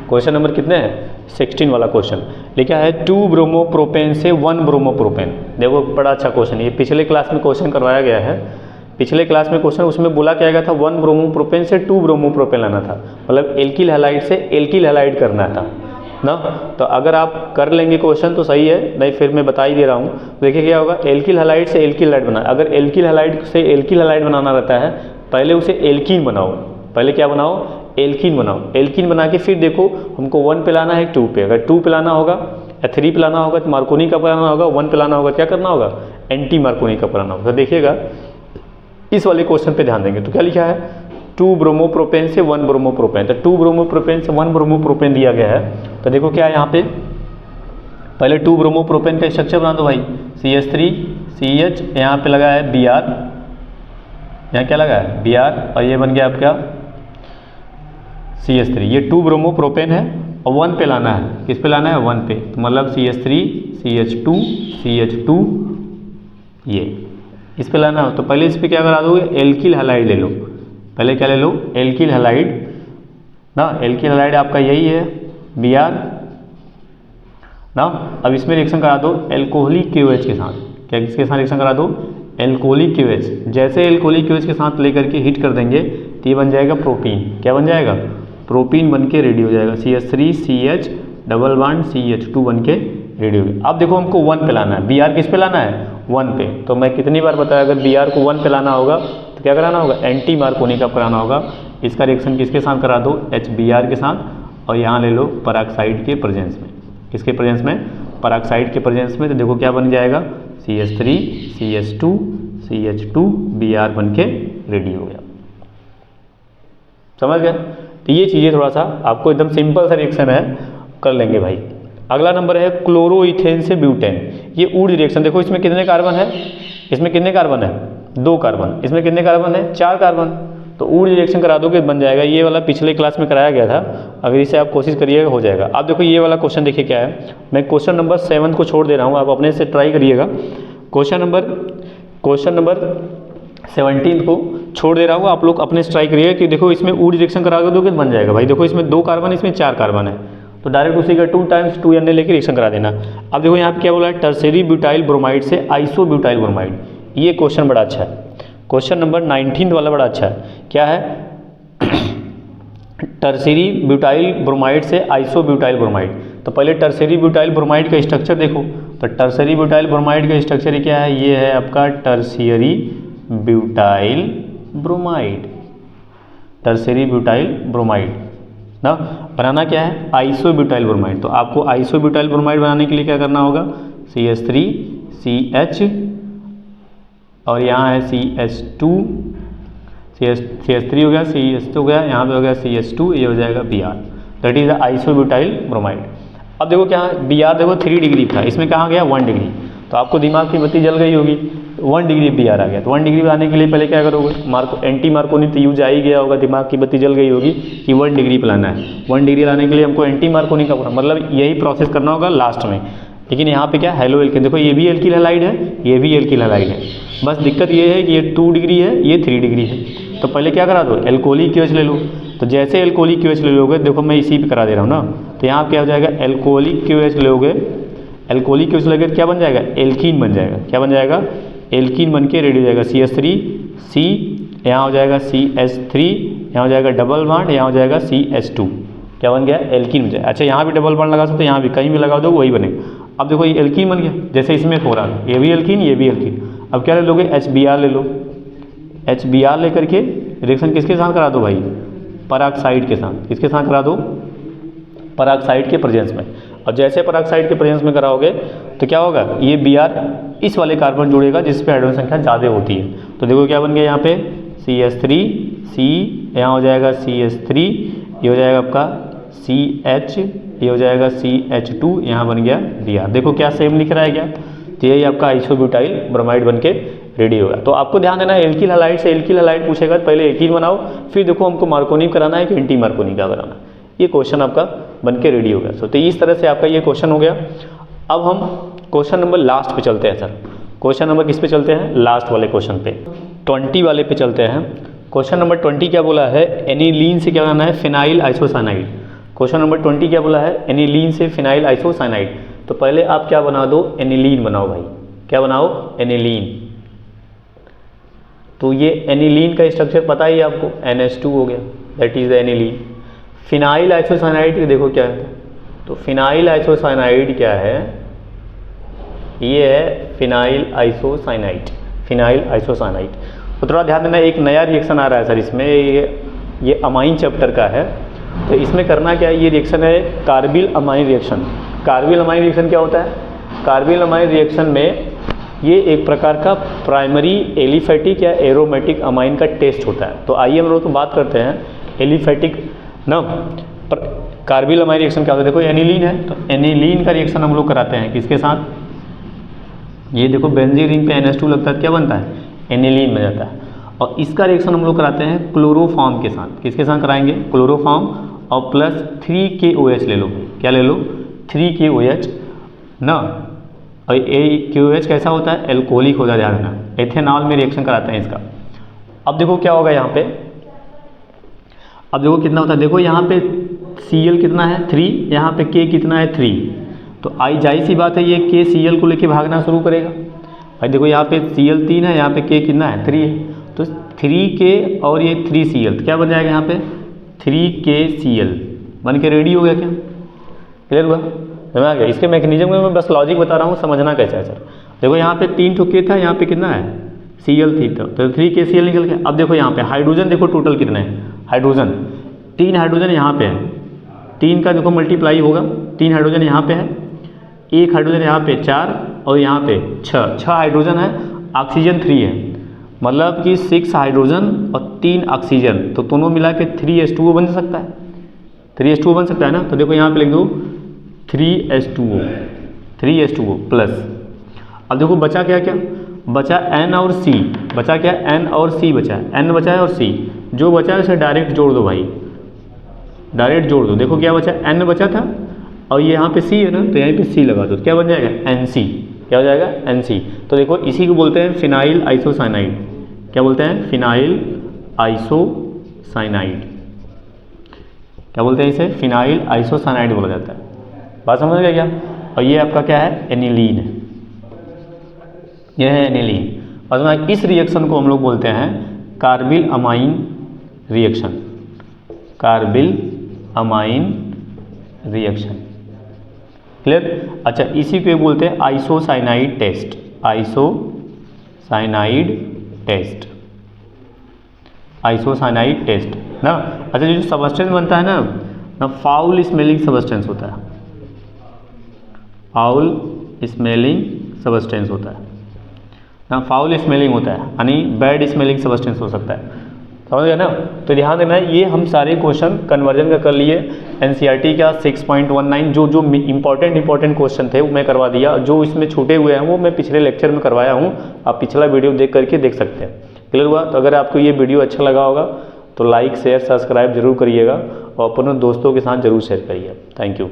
क्वेश्चन नंबर कितने हैं, 16 वाला क्वेश्चन लिखा है 2 ब्रोमोप्रोपेन से 1 ब्रोमोप्रोपेन। देखो बड़ा अच्छा क्वेश्चन है, ये पिछले क्लास में क्वेश्चन करवाया गया है। पिछले क्लास में क्वेश्चन उसमें बोला क्या गया था, 1 ब्रोमोप्रोपेन से 2 ब्रोमोप्रोपेन लाना था, मतलब एल्किल हैलाइड से एल्किल हैलाइड करना था ना। तो अगर आप कर लेंगे क्वेश्चन तो सही है, नहीं फिर मैं बता ही दे रहा हूँ। देखिए क्या होगा, एल्किल हैलाइड से एल्किल हैलाइड बना, अगर एल्किल हैलाइड से एल्किल हैलाइड बनाना रहता है, पहले उसे एल्कीन बनाओ, पहले क्या बनाओ, एल्कीन बनाओ। एल्कीन बना के फिर देखो हमको 1 पे लाना है 2 पे। अगर 2 पे लाना होगा या 3 पे लाना होगा तो मार्कोनी का लाना होगा, 1 पे लाना होगा क्या करना होगा, एंटी मार्कोनी का लाना होगा। तो देखिएगा इस वाले क्वेश्चन पे ध्यान देंगे। तो क्या लिखा है, 2 ब्रोमोप्रोपेन से 1 ब्रोमोप्रोपेन। तो 2 ब्रोमोप्रोपेन से 1 ब्रोमोप्रोपेन दिया गया है। तो देखो क्या है यहाँ पे, पहले 2 ब्रोमोप्रोपेन का स्ट्रक्चर बना दो भाई, CH3 CH, यहाँ पे लगा है Br, यहाँ क्या लगा है Br, और ये बन गया आपका CH3। ये 2 ब्रोमोप्रोपेन है और 1 पे लाना है, किस पे लाना है 1 पे, तो मतलब CH3 CH2 CH2 ये इस पे लाना हो। तो पहले इस पे क्या करा दोगे, एल्किल हैलाइड ले लो। पहले क्या ले लो, एल्किल हैलाइड ना, एल्किल हैलाइड आपका यही है Br ना। अब इसमें रिएक्शन करा दो एल्कोहलिक KOH के साथ। क्या किसके साथ रिएक्शन करा दो, एल्कोहलिक KOH। जैसे एल्कोहलिक KOH के साथ लेकर के हिट कर देंगे तो ये बन जाएगा प्रोटीन। क्या बन जाएगा, प्रोटीन बन के रेडी हो जाएगा। CH3 CH double bond CH2 बन के रेडी हो गया। अब देखो हमको 1 पे लाना है, Br किस पे लाना है 1 पे। तो मैं कितनी बार बताया, अगर Br को 1 पे लाना होगा तो क्या कराना होगा, एंटी मार्कोनी का कराना होगा। इसका रिएक्शन किसके साथ करा दो, HBr के साथ, और यहाँ ले लो पराक्साइड के प्रेजेंस में। किसके प्रेजेंस में, पराक्साइड के प्रेजेंस में। तो देखो क्या बन जाएगा, CH3 CH2 CH2 Br बन के रेडी हो गया। समझ गए। तो ये चीज़ें थोड़ा सा आपको एकदम सिंपल सा रिएक्शन है, कर लेंगे भाई। अगला नंबर है क्लोरोइथेन से ब्यूटेन। ये ऊर्ज रिएक्शन। देखो इसमें कितने कार्बन है, इसमें कितने कार्बन है 2 कार्बन, इसमें कितने कार्बन है 4 कार्बन। तो ऊर्ज रिएक्शन करा दोगे बन जाएगा। ये वाला पिछले क्लास में कराया गया था, अगर इसे आप कोशिश करिएगा हो जाएगा। अब देखो ये वाला क्वेश्चन देखिए क्या है, मैं क्वेश्चन नंबर 7 को छोड़ दे रहा हूँ, आप अपने से ट्राई करिएगा। क्वेश्चन नंबर 17 को छोड़ दे रहा हूँ, आप लोग अपने से ट्राई करिएगा कि देखो इसमें ऊर्ज रिएक्शन करा दोगे बन जाएगा भाई। देखो इसमें 2 कार्बन, इसमें 4 कार्बन है, तो डायरेक्ट उसी का 2 टाइम्स 2 N लेकर रिएक्शन करा देना। अब देखो यहाँ पे क्या बोला है, टर्सरी ब्यूटाइल ब्रोमाइड से आइसोब्यूटाइल ब्रोमाइड। ये क्वेश्चन बड़ा अच्छा है, क्वेश्चन नंबर 19 वाला बड़ा अच्छा है। क्या है, टर्सरी ब्यूटाइल ब्रोमाइड से आइसोब्यूटाइल ब्रोमाइड। तो पहले टर्सरी ब्यूटाइल ब्रोमाइड का स्ट्रक्चर देखो। तो टर्सरी ब्यूटाइल ब्रोमाइड का स्ट्रक्चर क्या है, ये है आपका tertiary butyl bromide. Tertiary butyl bromide ना, बनाना क्या है आइसोब्यूटाइल ब्रोमाइड। तो आपको आइसोब्यूटाइल ब्रोमाइड बनाने के लिए क्या करना होगा, CH3 CH और यहाँ है CH2 CH3 हो गया, CH2 हो गया, यहाँ पे हो गया CH2, ये हो जाएगा Br, that is isobutyl bromide. अब देखो क्या Br देखो 3 डिग्री था, इसमें कहाँ गया 1 डिग्री। तो आपको दिमाग की बत्ती जल गई होगी, 1 डिग्री Br आ गया। तो 1 डिग्री बनाने के लिए पहले क्या करोगे, एंटी मार्कोनी तो यूज आ ही गया होगा, दिमाग की बत्ती जल गई होगी कि 1 डिग्री पे लाना है। 1 डिग्री लाने के लिए हमको एंटी मार्कोनी का मतलब यही प्रोसेस करना होगा लास्ट में। लेकिन यहाँ पे क्या हेलो एल्किन, देखो ये भी एल्किल हैलाइड है, ये भी एल्किल हैलाइड है। बस दिक्कत ये है कि ये 2 डिग्री है, ये 3 डिग्री है। तो पहले क्या करा दो, एल्कोहलिक KOH ले लो। तो जैसे एल्कोहलिक KOH ले लोगे, देखो मैं इसी पे करा दे रहा हूँ ना, तो यहाँ क्या हो जाएगा, एल्कोहलिक KOH लोगे, एल्कोहलिक KOH लोगे क्या बन जाएगा, एल्कीन बन जाएगा। क्या बन जाएगा, एल्कीन बन के रेडी हो जाएगा। CH3 C, यहाँ हो जाएगा CH3, यहाँ हो जाएगा डबल बॉन्ड, यहाँ हो जाएगा CH2, क्या बन गया, एल्कीन बन जाएगा। अच्छा यहाँ भी डबल बॉन्ड लगा सकते हो, यहाँ भी कहीं भी लगा दो वही बनेगा। अब देखो ये एल्कीन बन गया, जैसे इसमें हो रहा है, ये भी एल्कीन ये भी एल्कीन। अब क्या ले लोगे, HBr ले लो। HBr ले करके रिएक्शन किसके साथ करा दो भाई, पराक्साइड के साथ। किसके साथ करा दो, पराक्साइड के प्रेजेंस में। और जैसे पराक्साइड के प्रेजेंस में कराओगे तो क्या होगा, ये Br इस वाले कार्बन जुड़ेगा जिस पे हाइड्रोजन संख्या ज़्यादा होती है। तो देखो क्या बन गया यहाँ पे CH3 C, यहाँ हो जाएगा CH3, ये हो जाएगा आपका CH, ये हो जाएगा CH2, यहाँ बन गया Br। देखो क्या सेम लिख रहा है क्या, तो यही आपका आइसोब्यूटाइल ब्रोमाइड बन के रेडी होगा। तो आपको ध्यान देना है, एल्किल हैलाइड से एल्किल हैलाइड पूछेगा तो पहले एल्कीन बनाओ, फिर देखो हमको मार्कोनी कराना है कि एंटी मार्कोनी का कराना है। ये क्वेश्चन आपका बन के रेडी हो गया। तो इस तरह से आपका ये क्वेश्चन हो गया। अब हम क्वेश्चन नंबर लास्ट पे चलते हैं सर। क्वेश्चन नंबर किस पे चलते हैं, लास्ट वाले क्वेश्चन पे, 20 वाले पे चलते हैं। क्वेश्चन नंबर 20 क्या बोला है, एनिलीन से क्या बनाना है, फिनाइल आइसोसाइनाइड। क्वेश्चन नंबर 20 क्या बोला है, एनिलीन से फिनाइल आइसोसाइनाइड। तो पहले आप क्या बना दो, एनिलीन बनाओ भाई। क्या बनाओ, एनिलीन। तो ये एनिलीन का स्ट्रक्चर पता ही है आपको, NH2 हो गया, that is the aniline. Phenyl isocyanide देखो क्या है, तो फिनाइल आइसोसाइनाइड क्या है, ये है फिनाइल आइसोसाइनाइड। Phenyl isocyanide. तो थोड़ा ध्यान देना, एक नया रिएक्शन आ रहा है सर इसमें, ये ये अमाइन चैप्टर का है। तो इसमें करना क्या है, ये रिएक्शन है carbyl amine reaction. Carbyl amine reaction क्या होता है? कार्बिल अमाइन रिएक्शन में ये एक प्रकार का प्राइमरी एलिफेटिक या एरोमेटिक अमाइन का टेस्ट होता है। तो आइए हम लोग तो बात करते हैं एलिफेटिक ना, कार्बिल अमाइन रिएक्शन क्या होता है? देखो एनिलीन है, तो एनिलीन का रिएक्शन हम लोग कराते हैं किसके साथ? ये देखो बेंजीन रिंग पे NH2 लगता है, क्या बनता है? एनिलीन बन जाता है। और इसका रिएक्शन हम लोग कराते हैं क्लोरोफॉर्म के साथ। किसके साथ कराएंगे? क्लोरोफॉर्म और प्लस 3KOH ले लो। क्या ले लो? 3KOH ना। और KOH कैसा होता है? एल्कोहलिक होता है, ध्यान रखना। एथेनॉल में रिएक्शन कराते हैं इसका। अब देखो क्या होगा यहाँ पे, अब देखो कितना होता है, देखो यहाँ पे Cl कितना है? 3, यहाँ पे K कितना है? 3। तो जाहिर सी बात है ये K Cl को लेके भागना शुरू करेगा। भाई देखो यहाँ पे Cl 3 है, यहाँ पे K कितना है? 3 है। तो 3K और ये 3Cl, तो क्या बन जाएगा यहाँ पे? 3KCl बन के रेडी हो गया। क्या क्लियर हुआ? समझ आ गया? इसके मैकेनिज्म में मैं बस लॉजिक बता रहा हूँ, समझना कैसा है सर। देखो यहाँ पे 3 ठो K था, यहाँ पे कितना है? Cl थी, तो 3KCl निकल गया। अब देखो यहाँ पे हाइड्रोजन, देखो टोटल कितने हैं हाइड्रोजन? 3 हाइड्रोजन यहाँ पे है, 3 का देखो मल्टीप्लाई होगा, 3 हाइड्रोजन यहाँ पे है, 1 हाइड्रोजन यहाँ पे 4 और यहाँ पे 6 हाइड्रोजन है, ऑक्सीजन 3 है, मतलब कि 6 हाइड्रोजन और 3 ऑक्सीजन, तो दोनों मिला के 3H2O बन सकता है। 3H2O बन सकता है ना। तो देखो यहाँ पे लिख दो 3H2O प्लस। अब देखो बचा क्या क्या? बचा N और C। बचा क्या? N और C बचा है, N बचा है और C। जो बचा है उसे डायरेक्ट जोड़ दो भाई, डायरेक्ट जोड़ दो। देखो क्या बचा? N बचा था और ये यहाँ पे C है ना, तो यहाँ पे C लगा दो, तो क्या बन जाएगा? NC। क्या हो जाएगा? NC। तो देखो इसी को बोलते हैं फिनाइल आइसोसाइनाइड। क्या बोलते हैं? Phenyl isocyanide. क्या बोलते हैं इसे? फिनाइल आइसोसाइनाइड बोला जाता है। बात समझ गया क्या? और ये आपका क्या है? एनिलीन है, यह है एनिलीन। और इस रिएक्शन को हम लोग बोलते हैं carbyl amine reaction. Carbyl amine reaction, clear? अच्छा, इसी को बोलते हैं isocyanide test. Isocyanide test, isocyanide test ना। अच्छा, जो सबस्टेंस बनता है ना, फाउल स्मेलिंग सबस्टेंस होता है, फाउल स्मेलिंग सबस्टेंस होता है ना, फाउल स्मेलिंग होता है, यानी बैड स्मेलिंग सबस्टेंस हो सकता है। समझ गए ना? तो ध्यान देना, ये हम सारे क्वेश्चन कन्वर्जन का कर लिए। NCERT का 6.19 जो इंपॉर्टेंट क्वेश्चन थे वो मैं करवा दिया। जो इसमें छूटे हुए हैं वो मैं पिछले लेक्चर में करवाया हूँ, आप पिछला वीडियो देख करके देख सकते हैं। क्लियर हुआ? तो अगर आपको ये वीडियो अच्छा लगा होगा तो लाइक शेयर सब्सक्राइब जरूर करिएगा और अपने दोस्तों के साथ जरूर शेयर करिए। Thank you.